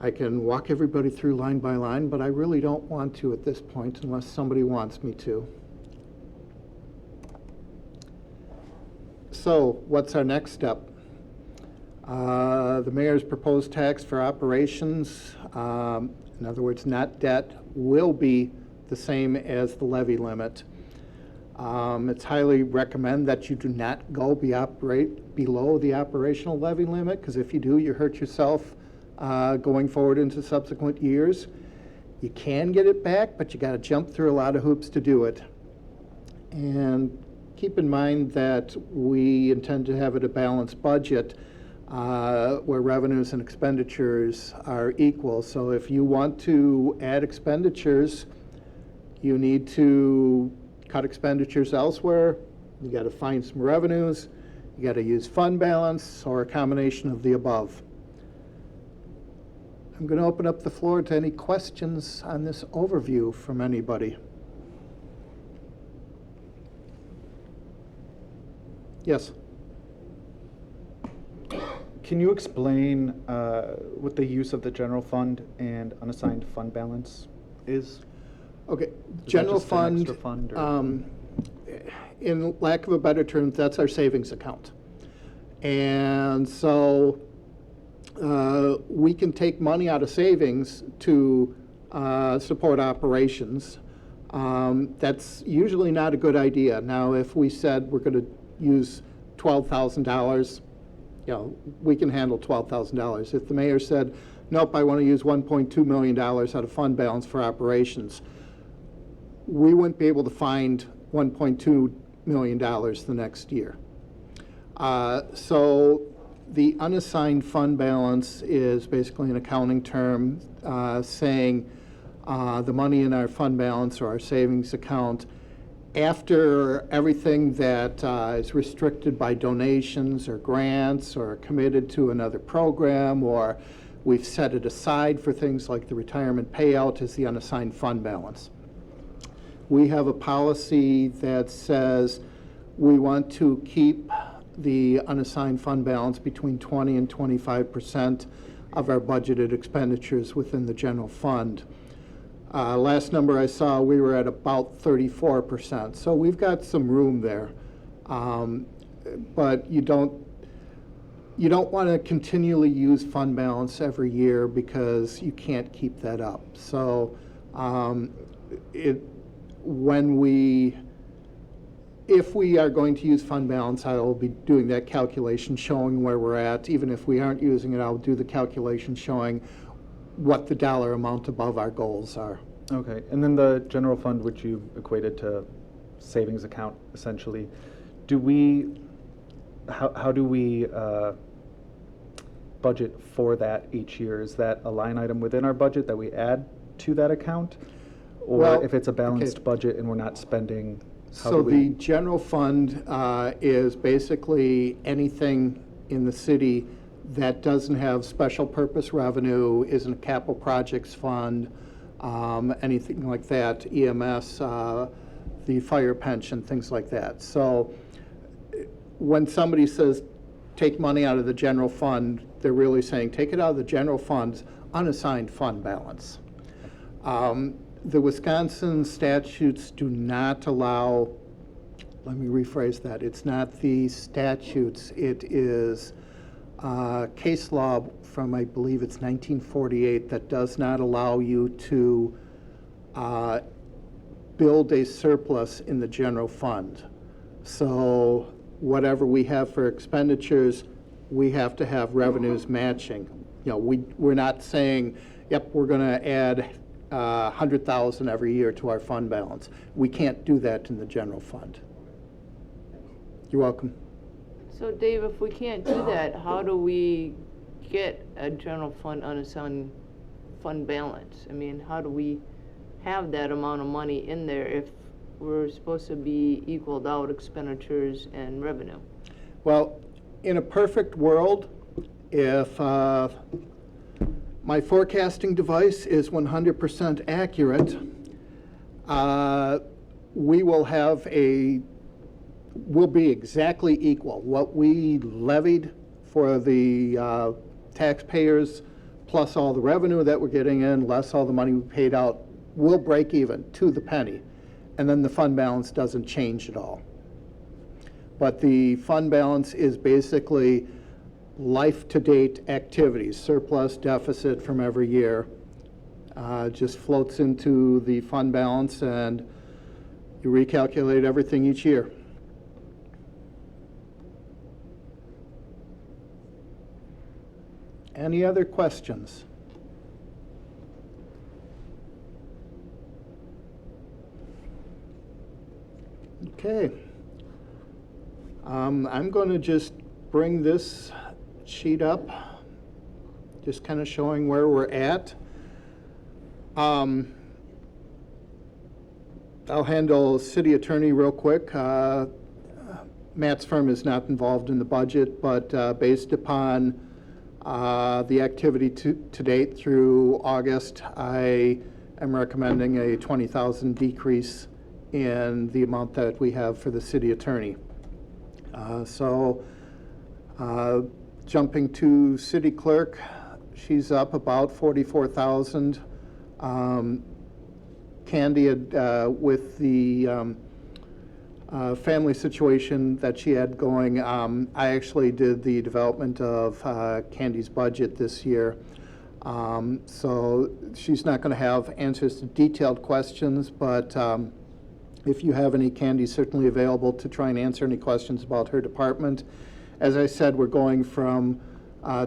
I can walk everybody through line by line, but I really don't want to at this point unless somebody wants me to. So what's our next step? The mayor's proposed tax for operations, in other words, not debt, will be the same as the levy limit. It's highly recommended that you do not go below the operational levy limit, because if you do, you hurt yourself going forward into subsequent years. You can get it back, but you got to jump through a lot of hoops to do it. And keep in mind that we intend to have it a balanced budget where revenues and expenditures are equal. So if you want to add expenditures, you need to cut expenditures elsewhere. You got to find some revenues. You got to use fund balance, or a combination of the above. I'm going to open up the floor to any questions on this overview from anybody. Yes. Can you explain what the use of the general fund and unassigned fund balance is? Okay, Is that general just an extra fund, or- in lack of a better term, that's our savings account. And so we can take money out of savings to support operations. That's usually not a good idea. Now, if we said we're going to use $12,000, we can handle $12,000. If the mayor said, nope, I want to use $1.2 million out of fund balance for operations, we wouldn't be able to find $1.2 million the next year. So the unassigned fund balance is basically an accounting term saying the money in our fund balance or our savings account, after everything that is restricted by donations or grants or committed to another program, or we've set it aside for things like the retirement payout, is the unassigned fund balance. We have a policy that says we want to keep the unassigned fund balance between 20 and 25% of our budgeted expenditures within the general fund. Last number I saw, we were at about 34%. So we've got some room there. But you don't, you don't want to continually use fund balance every year because you can't keep that up. So if we are going to use fund balance, I will be doing that calculation showing where we're at. Even if we aren't using it, I'll do the calculation showing what the dollar amount above our goals are. Okay, and then the general fund, which you equated to savings account, essentially, how do we budget for that each year? Is that a line item within our budget that we add to that account? Or Well, if it's a balanced okay. budget and we're not spending, how So do the we? general fund is basically anything in the city that doesn't have special purpose revenue, isn't a capital projects fund, anything like that, EMS, the fire pension, things like that. So when somebody says, take money out of the general fund, they're really saying, take it out of the general fund's unassigned fund balance. The Wisconsin statutes do not allow, let me rephrase that, it's not the statutes, it is case law from, I believe it's 1948, that does not allow you to build a surplus in the general fund. So whatever we have for expenditures, we have to have revenues matching. You know, we're not saying, yep, we're going to add 100,000 every year to our fund balance. We can't do that in the general fund. You're welcome. So Dave, if we can't do that, how do we get a general fund unassigned fund balance? I mean, how do we have that amount of money in there if we're supposed to be equaled out expenditures and revenue? Well, in a perfect world, if my forecasting device is 100% accurate, we'll be exactly equal. What we levied for the taxpayers, plus all the revenue that we're getting in, less all the money we paid out, will break even to the penny. And then the fund balance doesn't change at all. But the fund balance is basically life-to-date activities, surplus, deficit from every year. Just floats into the fund balance and you recalculate everything each year. Any other questions? Okay. I'm going to just bring this sheet up, just kind of showing where we're at. I'll handle city attorney real quick. Matt's firm is not involved in the budget, but based upon the activity to date through August, I am recommending a $20,000 decrease in the amount that we have for the city attorney. Jumping to city clerk, she's up about 44,000. Candy had, with the family situation that she had going, I actually did the development of Candy's budget this year. So she's not going to have answers to detailed questions, but if you have any, Candy's certainly available to try and answer any questions about her department. As I said, we're going from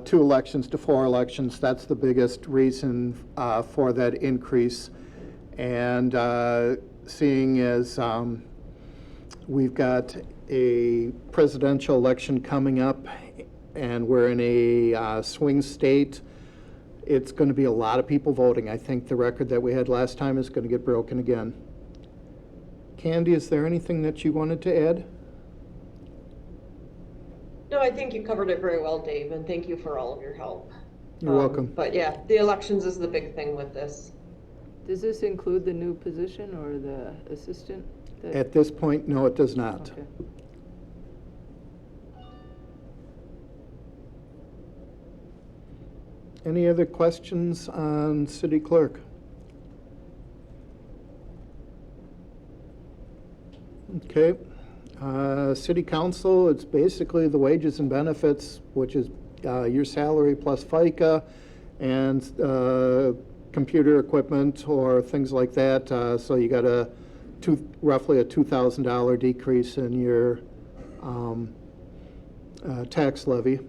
2 elections to 4 elections. That's the biggest reason for that increase. And seeing as we've got a presidential election coming up and we're in a swing state, it's going to be a lot of people voting. I think the record that we had last time is going to get broken again. Candy, is there anything that you wanted to add? No, I think you covered it very well, Dave, and thank you for all of your help. You're welcome. But yeah, the elections is the big thing with this. Does this include the new position or the assistant? At this point, no, it does not. Okay. Any other questions on city clerk? Okay. City council, it's basically the wages and benefits, which is your salary plus FICA and computer equipment or things like that. So you got roughly a $2,000 decrease in your tax levy.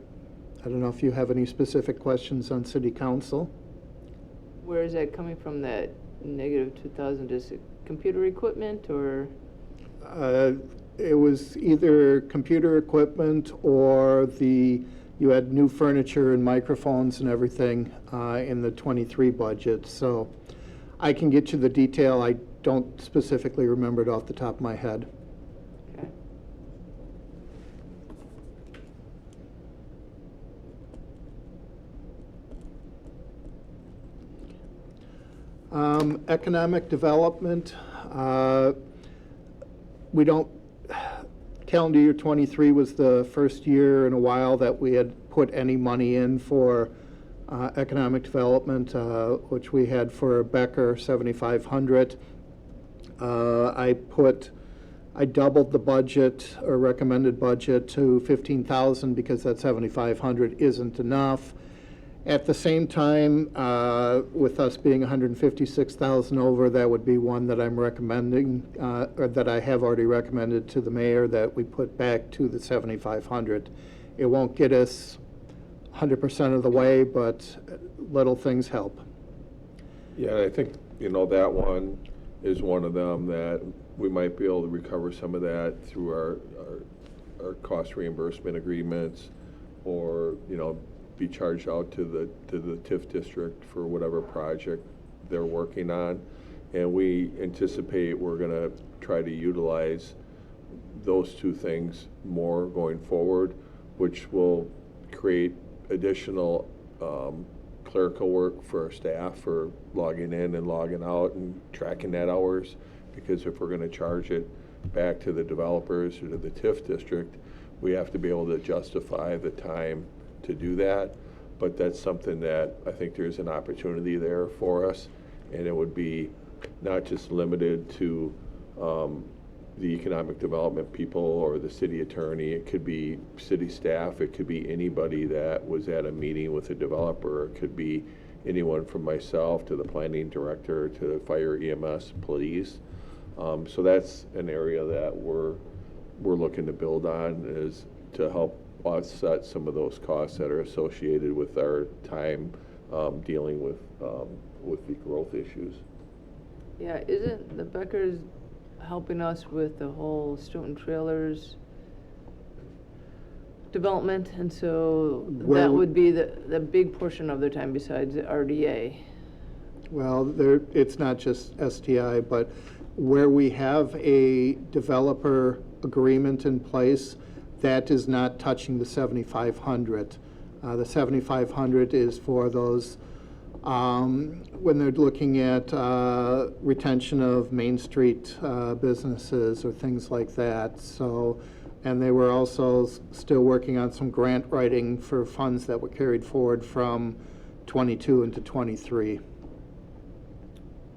I don't know if you have any specific questions on city council. Where is that coming from, that negative 2,000? Is it computer equipment or? It was either computer equipment or you had new furniture and microphones and everything in the '23 budget. So I can get you the detail. I don't specifically remember it off the top of my head. Okay. Economic development, we don't, calendar year '23 was the first year in a while that we had put any money in for economic development, which we had for Becker, $7,500. I doubled the budget or recommended budget to $15,000 because that $7,500 isn't enough. At the same time, with us being $156,000 over, that would be one that I'm recommending, or that I have already recommended to the mayor, that we put back to the $7,500. It won't get us 100% of the way, but little things help. Yeah, I think, that one is one of them that we might be able to recover some of that through our cost reimbursement agreements, or, be charged out to the TIF district for whatever project they're working on. And we anticipate we're gonna try to utilize those two things more going forward, which will create additional clerical work for our staff for logging in and logging out and tracking that hours. Because if we're gonna charge it back to the developers or to the TIF district, we have to be able to justify the time to do that. But that's something that I think there's an opportunity there for us, and it would be not just limited to the economic development people or the city attorney. It could be city staff, it could be anybody that was at a meeting with a developer, it could be anyone from myself to the planning director to the fire, EMS, police. So that's an area that we're looking to build on, is to help offset some of those costs that are associated with our time dealing with the growth issues. Yeah, isn't the Beckers helping us with the whole Stoughton Trailers development? And so that would be the big portion of their time besides the RDA. Well, it's not just STI, but where we have a developer agreement in place, that is not touching the $7,500. The $7,500 is for those, when they're looking at retention of Main Street businesses or things like that. So, and they were also still working on some grant writing for funds that were carried forward from '22 into '23.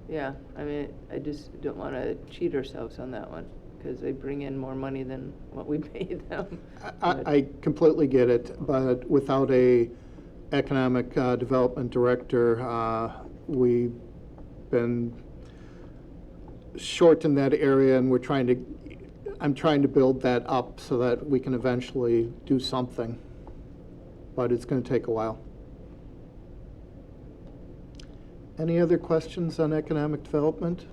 Yeah, I mean, I just don't want to cheat ourselves on that one, because they bring in more money than what we pay them. I completely get it, but without a economic development director, we've been short in that area, and I'm trying to build that up so that we can eventually do something, but it's going to take a while. Any other questions on economic development?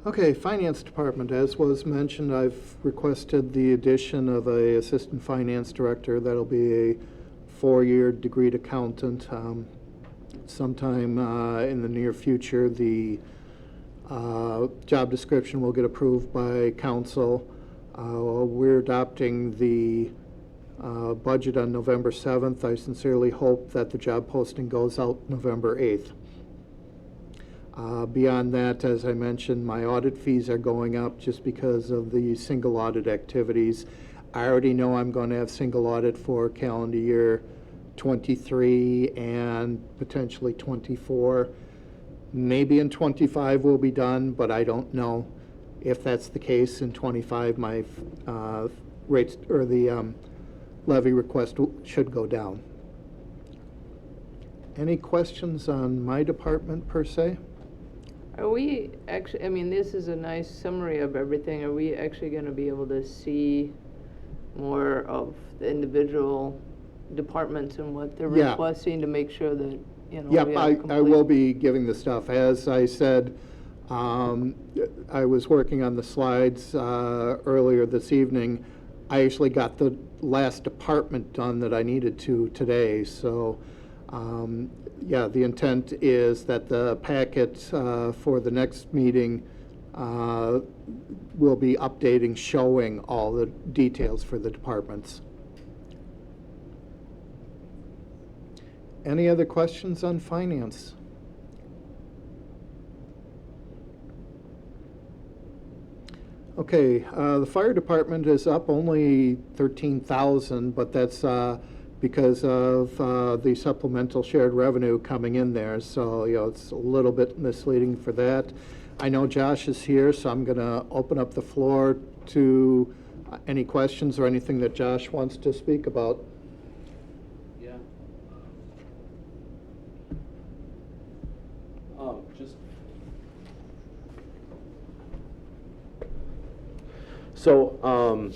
Okay, Finance Department, as was mentioned, I've requested the addition of a assistant finance director. That'll be a 4-year degreed accountant. Sometime in the near future, the job description will get approved by council. We're adopting the budget on November 7th. I sincerely hope that the job posting goes out November 8th. Beyond that, as I mentioned, my audit fees are going up just because of the single audit activities. I already know I'm going to have single audit for calendar year '23 and potentially '24. Maybe in '25 we'll be done, but I don't know. If that's the case, in '25, my rates, or the levy request should go down. Any questions on my department per se? Are we actually, I mean, this is a nice summary of everything. Are we actually going to be able to see more of the individual departments and what they're Yeah. requesting to make sure that, you know? Yep, we have I complete- will be giving the stuff. As I said, I was working on the slides earlier this evening. I actually got the last department done that I needed to today, so, yeah, the intent is that the packet for the next meeting will be updating, showing all the details for the departments. Any other questions on finance? Okay, the fire department is up only 13,000, but that's because of the supplemental shared revenue coming in there. So, you know, it's a little bit misleading for that. I know Josh is here, so I'm going to open up the floor to any questions or anything that Josh wants to speak about. Yeah. Just. So,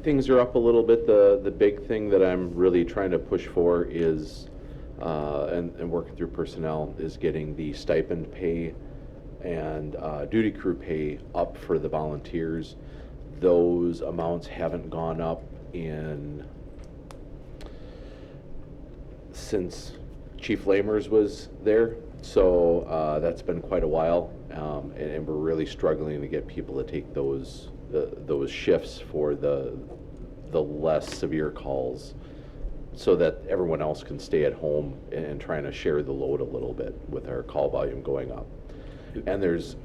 things are up a little bit. The big thing that I'm really trying to push for is, and working through personnel, is getting the stipend pay and duty crew pay up for the volunteers. Those amounts haven't gone up since Chief Lamers was there, so that's been quite a while, and we're really struggling to get people to take those shifts for the less severe calls, so that everyone else can stay at home and trying to share the load a little bit with our call volume going up. And there's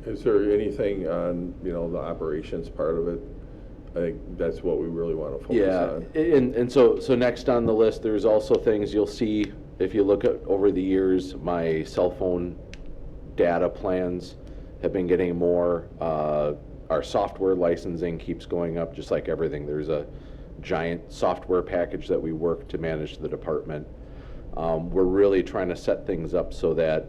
Is there anything on, you know, the operations part of it? I think that's what we really want to focus on. and so next on the list, there's also things you'll see, if you look at over the years, my cell phone data plans have been getting more. Our software licensing keeps going up, just like everything. There's a giant software package that we work to manage the department. We're really trying to set things up so that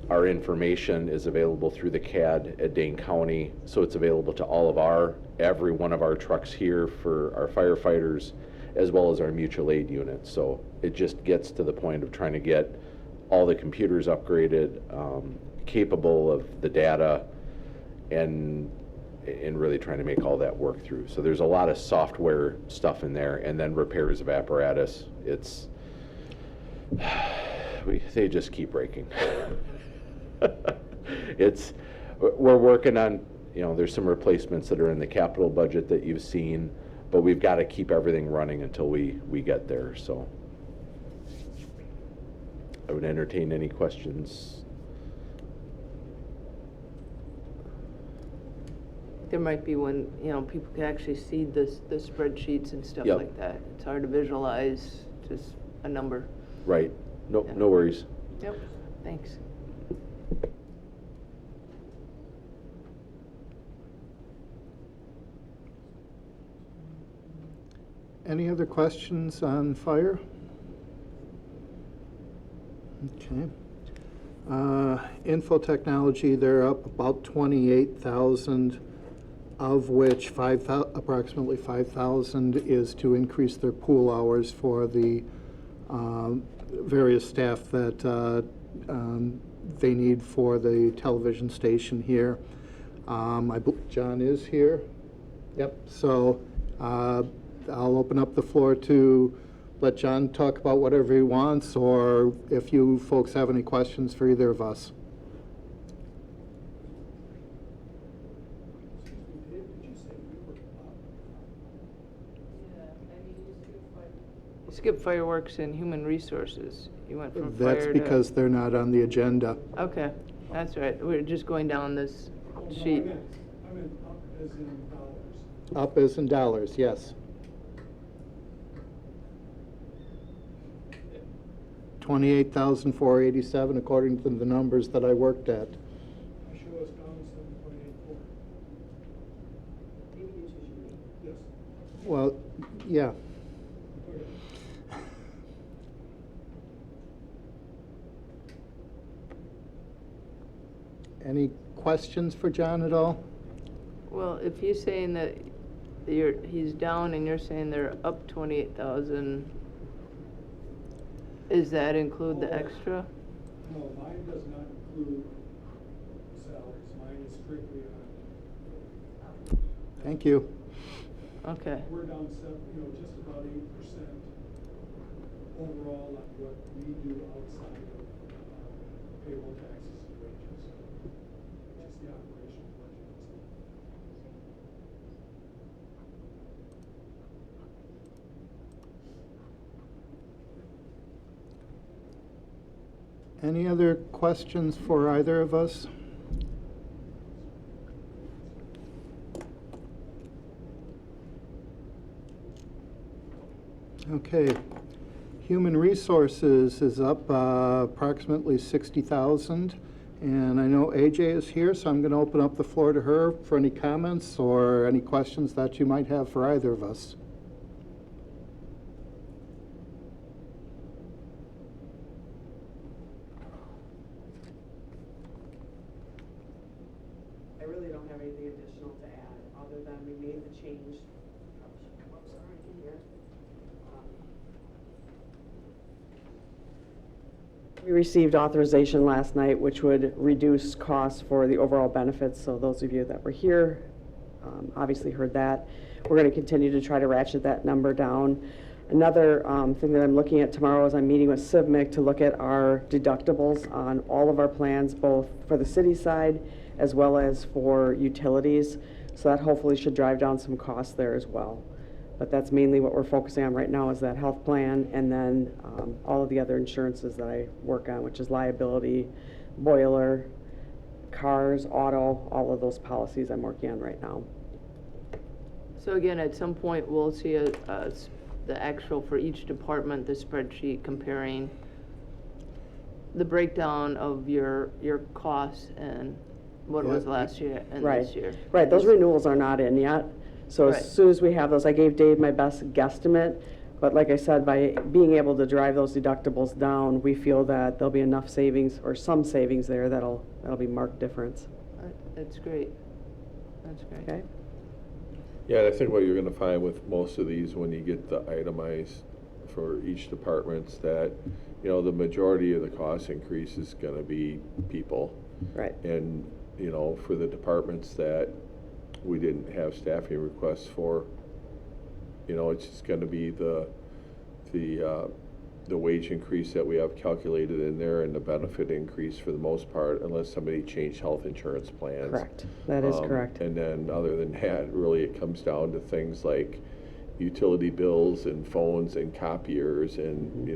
our information is available through the CAD at Dane County, so it's available to every one of our trucks here for our firefighters, as well as our mutual aid units. So it just gets to the point of trying to get all the computers upgraded, capable of the data, and really trying to make all that work through. So there's a lot of software stuff in there, and then repairs of apparatus. They just keep breaking. We're working on, you know, there's some replacements that are in the capital budget that you've seen, but we've got to keep everything running until we get there. So I would entertain any questions. There might be when, you know, people can actually see the spreadsheets and stuff Yep. like that. It's hard to visualize just a number. Right. No, Yeah. no worries. Yep, thanks. Any other questions on fire? Okay. Info technology, they're up about 28,000, of which approximately 5,000 is to increase their pool hours for the various staff that they need for the television station here. I believe John is here. Yep, so I'll open up the floor to let John talk about whatever he wants, or if you folks have any questions for either of us. You skipped fireworks and human resources. You went from fire That's to... because they're not on the agenda. Okay, that's right. We're just going down this sheet. I meant up as in dollars. Up as in dollars, yes. $28,487 according to the numbers that I worked at. I show us down 7.84. Yes. Well, yeah. Okay. Any questions for John at all? Well, if he's saying that he's down and you're saying they're up 28,000, does that include the extra? No, mine does not include salaries. Mine is strictly on. Thank you. Okay, We're down just about 8% overall on what we do outside of payroll taxes and wages, which is the operational budget. Any other questions for either of us? Okay. Human Resources is up approximately 60,000. And I know AJ is here, so I'm going to open up the floor to her for any comments or any questions that you might have for either of us. I really don't have anything additional to add, other than we made the change. Whoops, sorry, in here. We received authorization last night, which would reduce costs for the overall benefits, so those of you that were here obviously heard that. We're going to continue to try to ratchet that number down. Another thing that I'm looking at tomorrow is I'm meeting with CIVMIC to look at our deductibles on all of our plans, both for the city side as well as for utilities. So that hopefully should drive down some costs there as well. But that's mainly what we're focusing on right now, is that health plan, and then all of the other insurances that I work on, which is liability, boiler, cars, auto, all of those policies I'm working on right now. so again, at some point, we'll see the actual for each department, the spreadsheet comparing the breakdown of your costs and what it was Yeah. last year and Right. this year. Right, those renewals are not in yet. So Right. as soon as we have those, I gave Dave my best guesstimate. But like I said, by being able to drive those deductibles down, we feel that there'll be enough savings, or some savings there, that'll be marked difference. That's great. That's great. Okay? Yeah, and I think what you're gonna find with most of these, when you get the itemized for each departments, that, the majority of the cost increase is gonna be people. Right. And, for the departments that we didn't have staffing requests for, it's just gonna be the wage increase that we have calculated in there, and the benefit increase for the most part, unless somebody changed health insurance plans. Correct. That is correct. And then, other than that, really it comes down to things like utility bills and phones and copiers, and,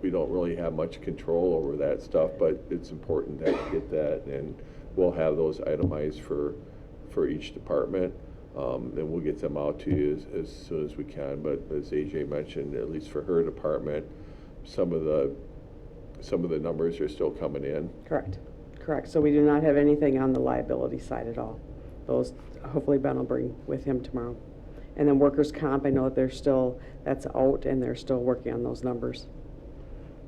we don't really have much control over that stuff, but it's important that we get that, and we'll have those itemized for each department. And we'll get them out to you as soon as we can. But as AJ mentioned, at least for her department, some of the numbers are still coming in. Correct. Correct. So we do not have anything on the liability side at all. Those, hopefully Ben will bring with him tomorrow. And then workers' comp, I know that that's out, and they're still working on those numbers.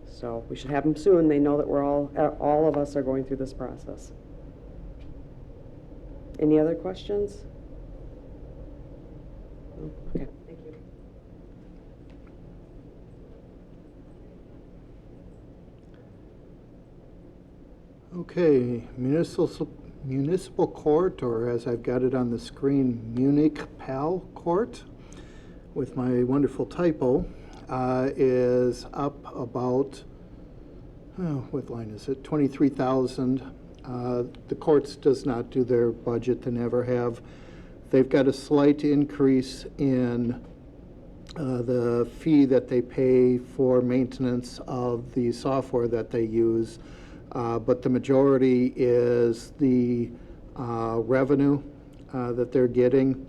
So we should have them soon. They know that we're all of us are going through this process. Any other questions? No? Okay, thank you. Okay, municipal court, or as I've got it on the screen, Munich PAL Court, with my wonderful typo, is up about, what line is it, 23,000. The courts does not do their budget, they never have. They've got a slight increase in the fee that they pay for maintenance of the software that they use. But the majority is the revenue that they're getting.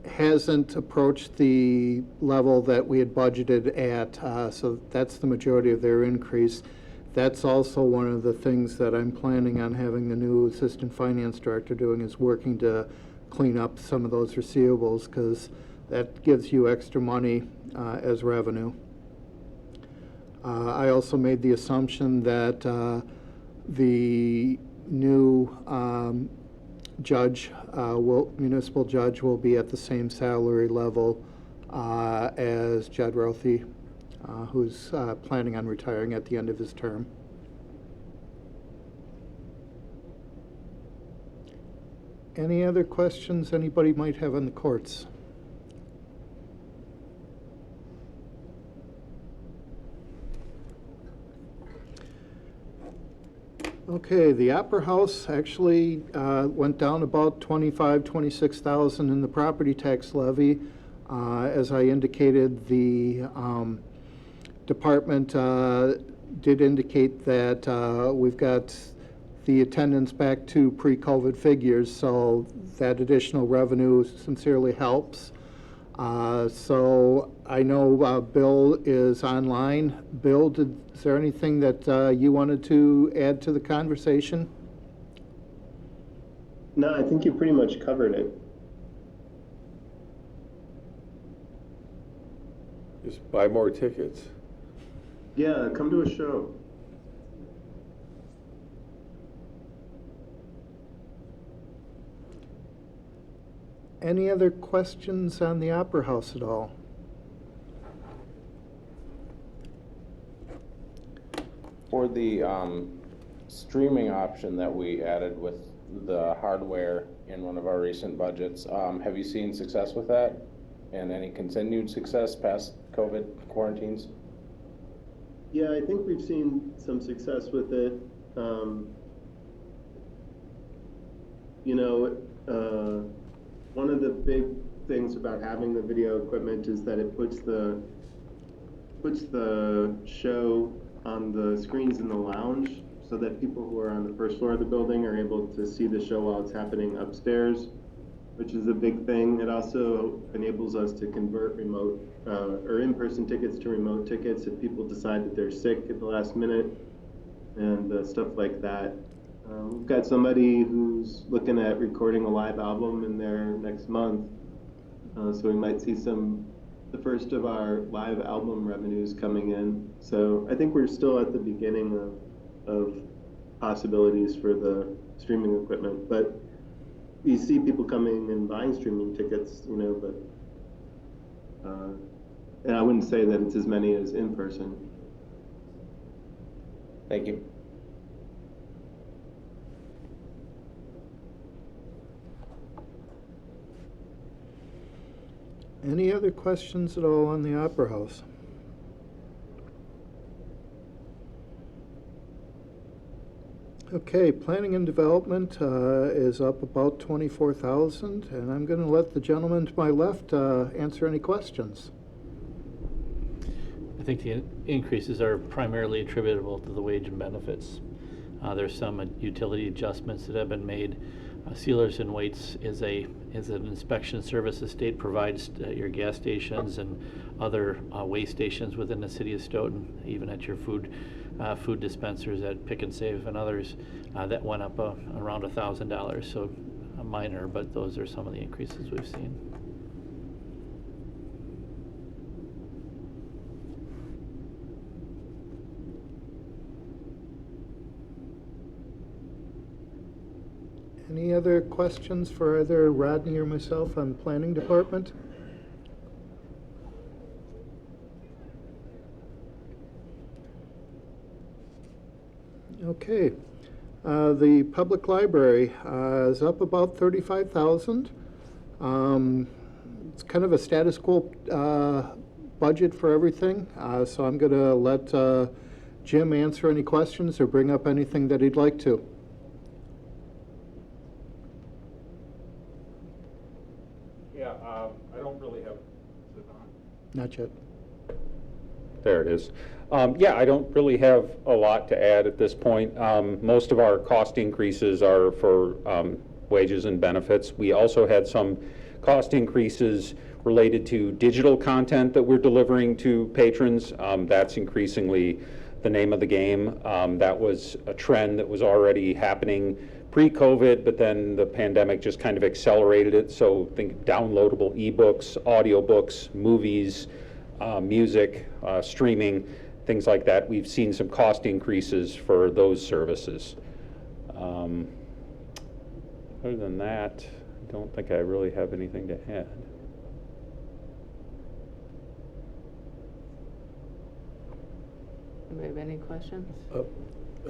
hasn't approached the level that we had budgeted at, so that's the majority of their increase. That's also one of the things that I'm planning on having the new assistant finance director doing, is working to clean up some of those receivables, because that gives you extra money as revenue. I also made the assumption that the new municipal judge will be at the same salary level as Judd Rothy, who's planning on retiring at the end of his term. Any other questions anybody might have on the courts? Okay, the Opera House actually went down about 26,000 in the property tax levy. As I indicated, the department did indicate that we've got the attendance back to pre-COVID figures, so that additional revenue sincerely helps. So I know Bill is online. Bill, is there anything that you wanted to add to the conversation? No, I think you pretty much covered it. Just buy more tickets. Yeah, come to a show. Any other questions on the Opera House at all? For the streaming option that we added with the hardware in one of our recent budgets, have you seen success with that? And any continued success past COVID quarantines? Yeah, I think we've seen some success with it. One of the big things about having the video equipment is that it puts the show on the screens in the lounge, so that people who are on the first floor of the building are able to see the show while it's happening upstairs, which is a big thing. It also enables us to convert remote or in-person tickets to remote tickets if people decide that they're sick at the last minute, and stuff like that. We've got somebody who's looking at recording a live album in there next month, so we might see the first of our live album revenues coming in. So I think we're still at the beginning of possibilities for the streaming equipment, but you see people coming and buying streaming tickets, but and I wouldn't say that it's as many as in person. Thank you. Any other questions at all on the Opera House? Okay, planning and development is up about 24,000, and I'm going to let the gentleman to my left answer any questions. I think the increases are primarily attributable to the wage and benefits. There's some utility adjustments that have been made. Sealers and Weights is an inspection service the state provides at your gas stations and other weigh stations within the city of Stoughton, even at your food dispensers at Pick and Save and others. That went up around $1,000, so minor, but those are some of the increases we've seen. Any other questions for either Rodney or myself on the planning department? Okay. The public library is up about 35,000. It's kind of a status quo budget for everything, so I'm going to let Jim answer any questions or bring up anything that he'd like to. Yeah, I don't really have, is it on? Not yet. There it is. Yeah, I don't really have a lot to add at this point. Most of our cost increases are for wages and benefits. We also had some cost increases related to digital content that we're delivering to patrons. That's increasingly the name of the game. That was a trend that was already happening pre-COVID, but then the pandemic just kind of accelerated it. So think downloadable ebooks, audiobooks, movies, music, streaming, things like that. We've seen some cost increases for those services. Other than that, I don't think I really have anything to add. Anybody have any questions?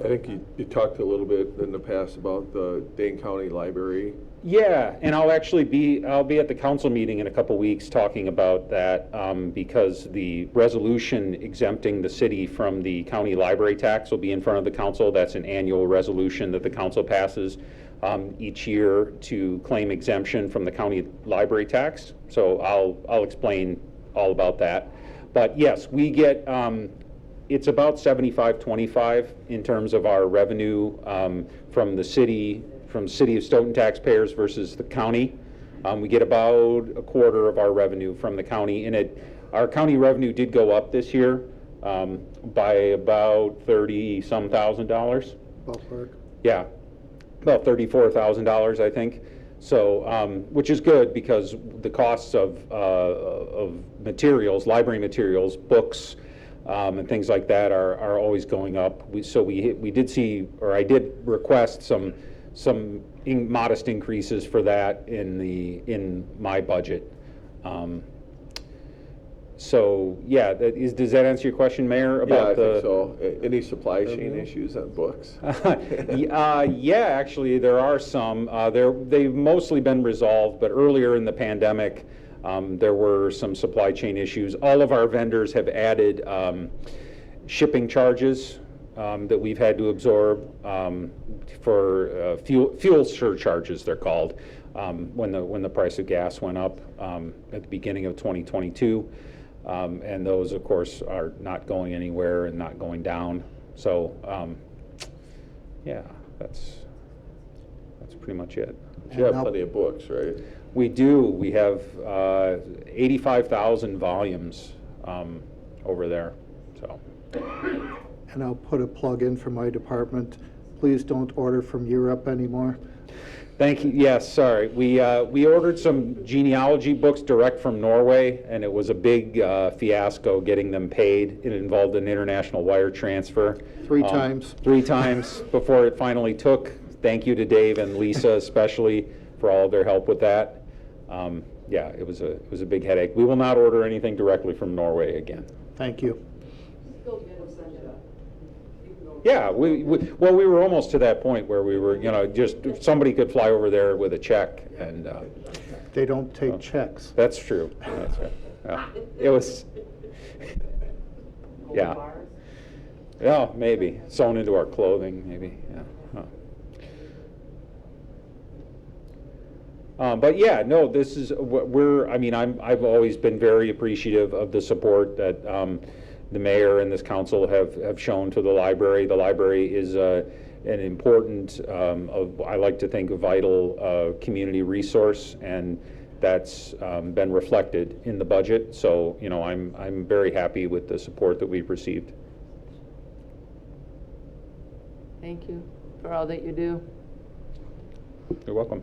I think you talked a little bit in the past about the Dane County Library. Yeah, and I'll be at the council meeting in a couple weeks talking about that because the resolution exempting the city from the county library tax will be in front of the council. That's an annual resolution that the council passes each year to claim exemption from the county library tax. So I'll explain all about that. But yes, we get it's about 75-25 in terms of our revenue from the city of Stoughton taxpayers versus the county. We get about a quarter of our revenue from the county. And our county revenue did go up this year by about $30-some thousand. Ballpark. Yeah, about $34,000, I think. So, which is good because the costs of materials, library materials, books, and things like that are always going up. We did see, or I did request some modest increases for that in my budget. So yeah, does that answer your question, Mayor? About I think so. Any supply chain issues on books? Yeah, actually there are some. They've mostly been resolved, but earlier in the pandemic, there were some supply chain issues. All of our vendors have added shipping charges that we've had to absorb for fuel surcharges, they're called, when the price of gas went up at the beginning of 2022. And those, of course, are not going anywhere and not going down. So, yeah, that's pretty much it. You have plenty of books, right? We do. We have 85,000 volumes over there. So. And I'll put a plug in for my department. Please don't order from Europe anymore. Thank you. Yes, sorry. We ordered some genealogy books direct from Norway, and it was a big fiasco getting them paid. It involved an international wire transfer. Three times before it finally took. Thank you to Dave and Lisa especially for all of their help with that. Yeah, it was a big headache. We will not order anything directly from Norway again. Thank you. Yeah, we were almost to that point where we were, just somebody could fly over there with a check, and they don't take checks. That's true. That's right. Yeah. It was, yeah. Yeah, maybe sewn into our clothing, maybe. Yeah. But yeah, no, this is I've always been very appreciative of the support that the mayor and this council have shown to the library. The library is an important, I like to think, a vital community resource, and that's been reflected in the budget. So, I'm very happy with the support that we've received. Thank you for all that you do. You're welcome.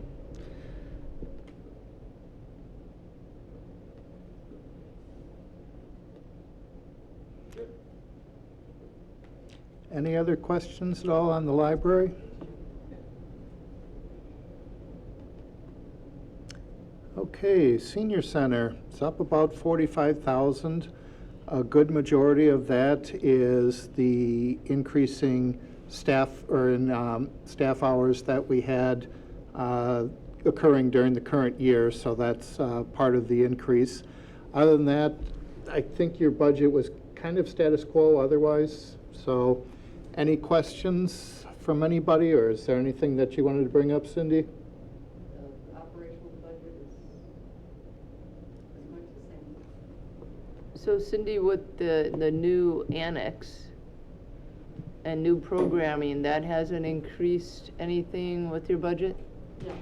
Any other questions at all on the library? Okay, senior center, it's up about 45,000. A good majority of that is the increasing staff staff hours that we had occurring during the current year, so that's part of the increase. Other than that, I think your budget was kind of status quo otherwise. So any questions from anybody, or is there anything that you wanted to bring up, Cindy? The operational budget is much the same. So Cindy, with the new annex and new programming, that hasn't increased anything with your budget? No.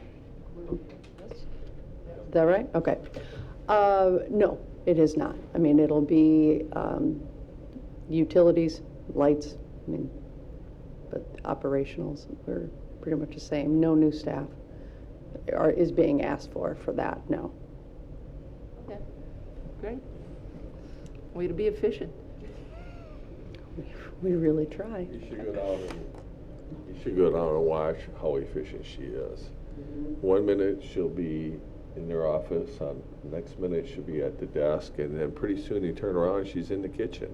Is that right? Okay. No, it is not. I mean, it'll be utilities, lights, I mean, but operationals, we're pretty much the same. No new staff is being asked for that, no. Okay, great. Way to be efficient. We really try. You should go down and watch how efficient she is. 1 minute she'll be in their office, on the next minute she'll be at the desk, and then pretty soon you turn around and she's in the kitchen.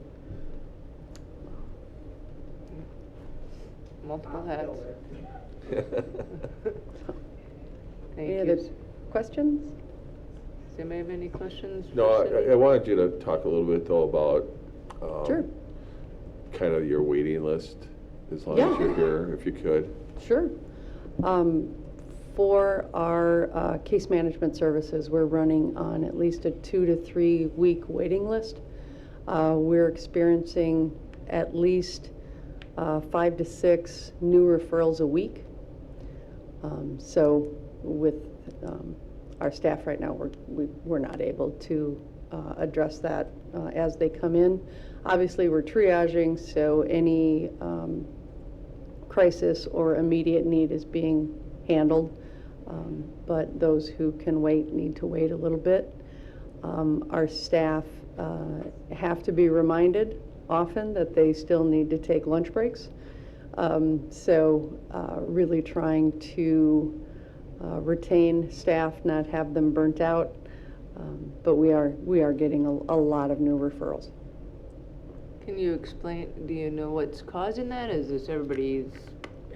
Multiple hats. Thank Any you. other questions? Does anybody have any questions? for No, Cindy? I wanted you to talk a little bit though about Sure. kind of your waiting list, as long as Yeah. you're here, if you could. Sure. For our case management services, we're running on at least a 2 to 3 week waiting list. We're experiencing at least 5 to 6 new referrals a week. So with our staff right now, we're not able to address that as they come in. Obviously, we're triaging, so any crisis or immediate need is being handled. But those who can wait need to wait a little bit. Our staff have to be reminded often that they still need to take lunch breaks. So really trying to retain staff, not have them burnt out. But we are getting a lot of new referrals. Can you explain, do you know what's causing that? Is this everybody's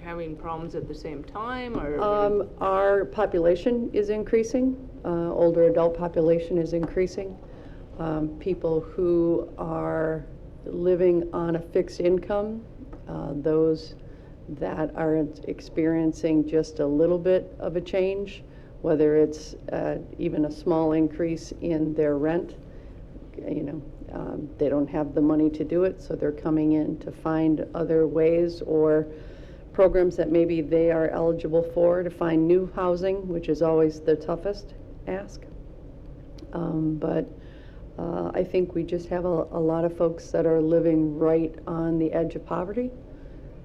having problems at the same time, or? Our population is increasing. Older adult population is increasing. People who are living on a fixed income, those that are experiencing just a little bit of a change, whether it's even a small increase in their rent, they don't have the money to do it, so they're coming in to find other ways or programs that maybe they are eligible for to find new housing, which is always the toughest ask. But I think we just have a lot of folks that are living right on the edge of poverty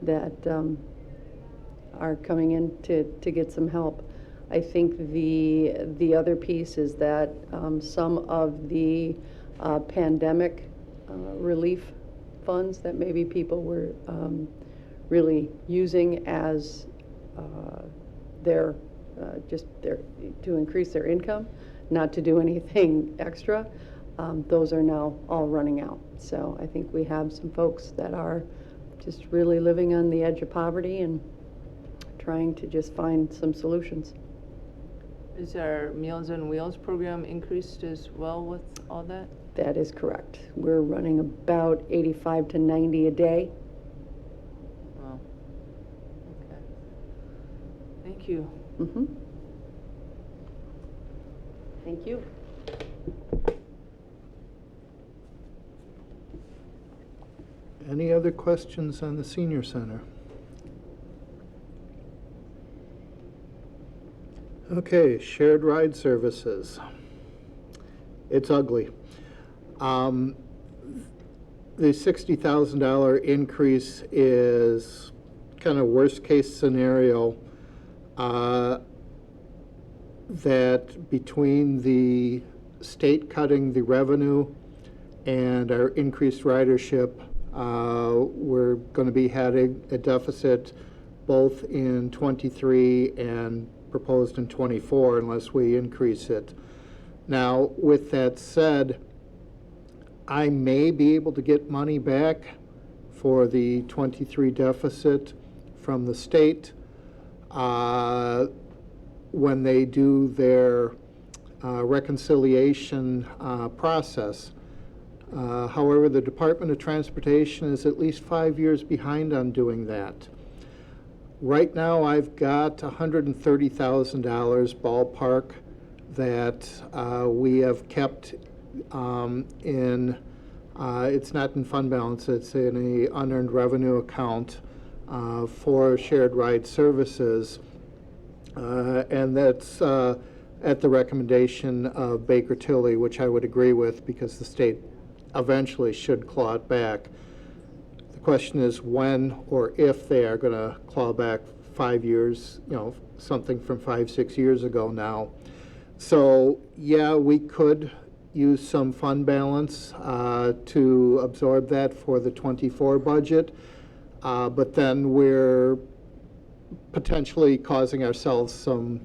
that are coming in to get some help. I think the other piece is that some of the pandemic relief funds that maybe people were really using as their to increase their income, not to do anything extra, those are now all running out. So I think we have some folks that are just really living on the edge of poverty and trying to just find some solutions. Is our Meals on Wheels program increased as well with all that? That is correct. We're running about 85 to 90 a day. Wow. Okay. Thank you. Mm-hmm. Thank you. Any other questions on the senior center? Okay, shared ride services. It's ugly. The $60,000 increase is kind of worst case scenario, that between the state cutting the revenue and our increased ridership, we're going to be having a deficit both in '23 and proposed in '24 unless we increase it. Now, with that said, I may be able to get money back for the '23 deficit from the state when they do their reconciliation process. However, the Department of Transportation is at least 5 years behind on doing that. Right now, I've got $130,000 ballpark that we have kept in, it's not in fund balance, it's in a unearned revenue account for shared ride services. And that's at the recommendation of Baker Tilly, which I would agree with because the state eventually should claw it back. The question is when or if they are going to claw back 5 years, something from 5-6 years ago now. So, yeah, we could use some fund balance to absorb that for the '24 budget, but then we're potentially causing ourselves some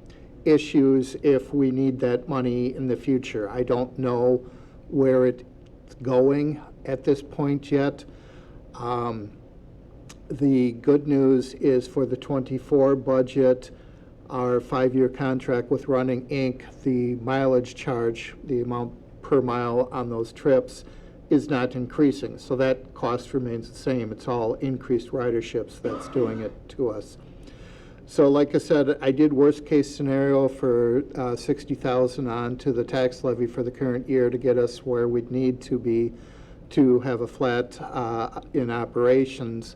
issues if we need that money in the future. I don't know where it's going at this point yet. The good news is for the '24 budget, our 5-year contract with Running Inc., the mileage charge, the amount per mile on those trips, is not increasing. So that cost remains the same. It's all increased riderships that's doing it to us. So like I said, I did worst case scenario for 60,000 on to the tax levy for the current year to get us where we'd need to be to have a flat in operations.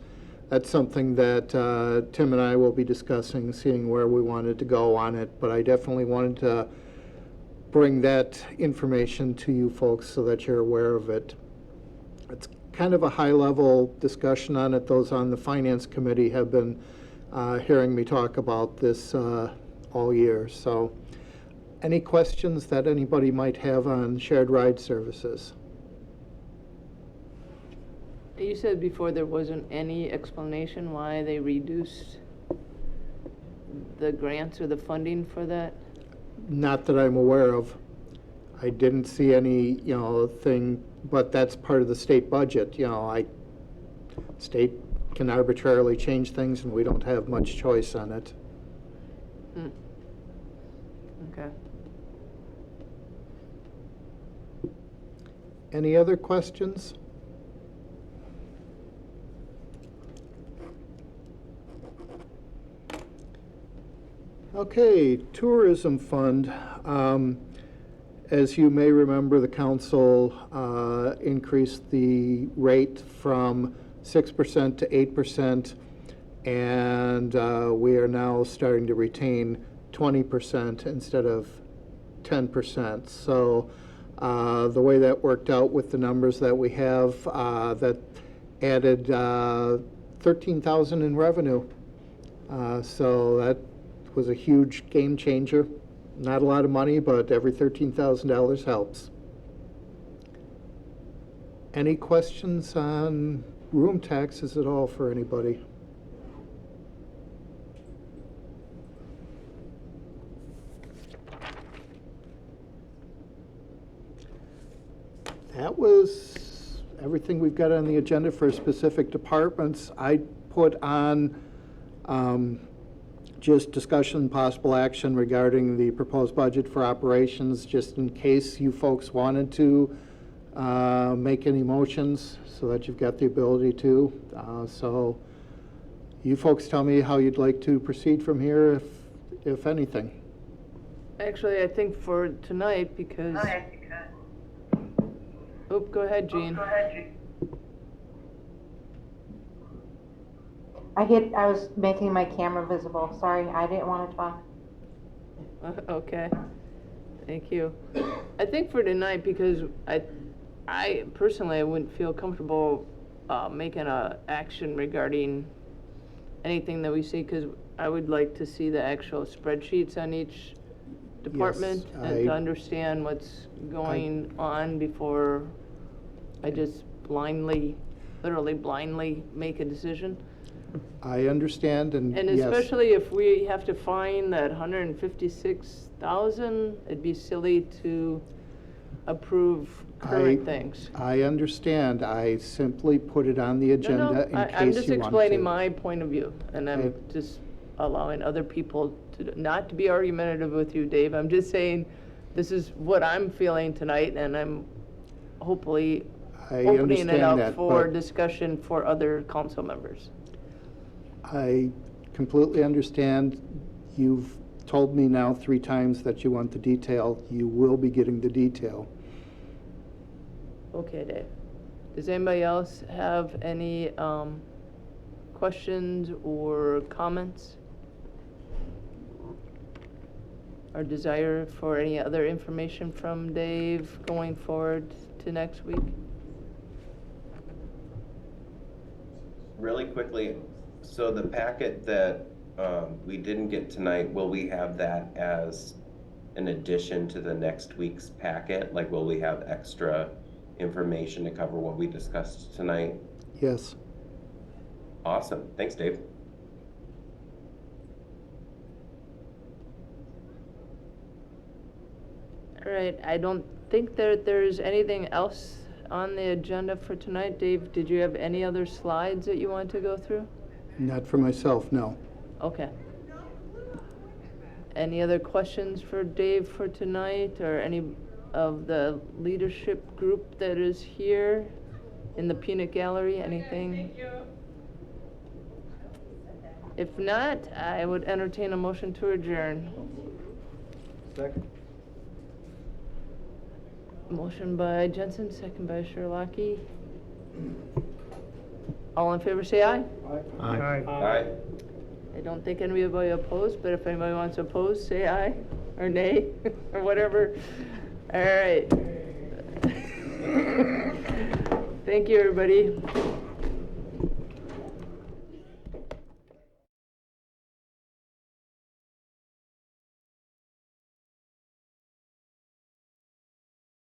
That's something that Tim and I will be discussing, seeing where we wanted to go on it, but I definitely wanted to bring that information to you folks so that you're aware of it. It's kind of a high-level discussion on it. Those on the Finance Committee have been hearing me talk about this all year. So any questions that anybody might have on shared ride services? You said before there wasn't any explanation why they reduced the grants or the funding for that? Not that I'm aware of. I didn't see any, thing, but that's part of the state budget. State can arbitrarily change things and we don't have much choice on it. Okay. Any other questions? Okay, tourism fund. As you may remember, the council increased the rate from 6% to 8%, and we are now starting to retain 20% instead of 10%. So the way that worked out with the numbers that we have, that added 13,000 in revenue. So that was a huge game changer. Not a lot of money, but every $13,000 helps. Any questions on room taxes at all for anybody? That was everything we've got on the agenda for specific departments. I put on just discussion, possible action regarding the proposed budget for operations, just in case you folks wanted to make any motions so that you've got the ability to. So you folks tell me how you'd like to proceed from here, if anything. Actually, I think for tonight, because... Oh, go ahead, Jean. I was making my camera visible. Sorry, I didn't want to talk. Okay, thank you. I think for tonight, because I personally, I wouldn't feel comfortable making a action regarding anything that we see, because I would like to see the actual spreadsheets on each department and to understand what's going on before I just literally blindly make a decision. I understand, and yes. Especially if we have to find that 156,000, it'd be silly to approve current things. I understand. I simply put it on the agenda in case you want to. I'm just explaining my point of view, and I'm just allowing other people to, not to be argumentative with you, Dave. I'm just saying this is what I'm feeling tonight, and I'm hopefully opening it up for discussion for other council members. I completely understand. You've told me now 3 times that you want the detail. You will be getting the detail. Okay, Dave. Does anybody else have any questions or comments? or desire for any other information from Dave going forward to next week? Really quickly, so the packet that we didn't get tonight, will we have that as an addition to the next week's packet? Like, will we have extra information to cover what we discussed tonight? Yes. Awesome. Thanks, Dave. All right, I don't think that there's anything else on the agenda for tonight. Dave, did you have any other slides that you want to go through? Not for myself, no. Okay. Any other questions for Dave for tonight, or any of the leadership group that is here in the peanut gallery? Anything? If not, I would entertain a motion to adjourn. Second. Motion by Jensen, second by Sherlocki. All in favor, say aye. Aye. I don't think anybody opposed, but if anybody wants to oppose, say aye, or nay, or whatever. All right. Thank you, everybody.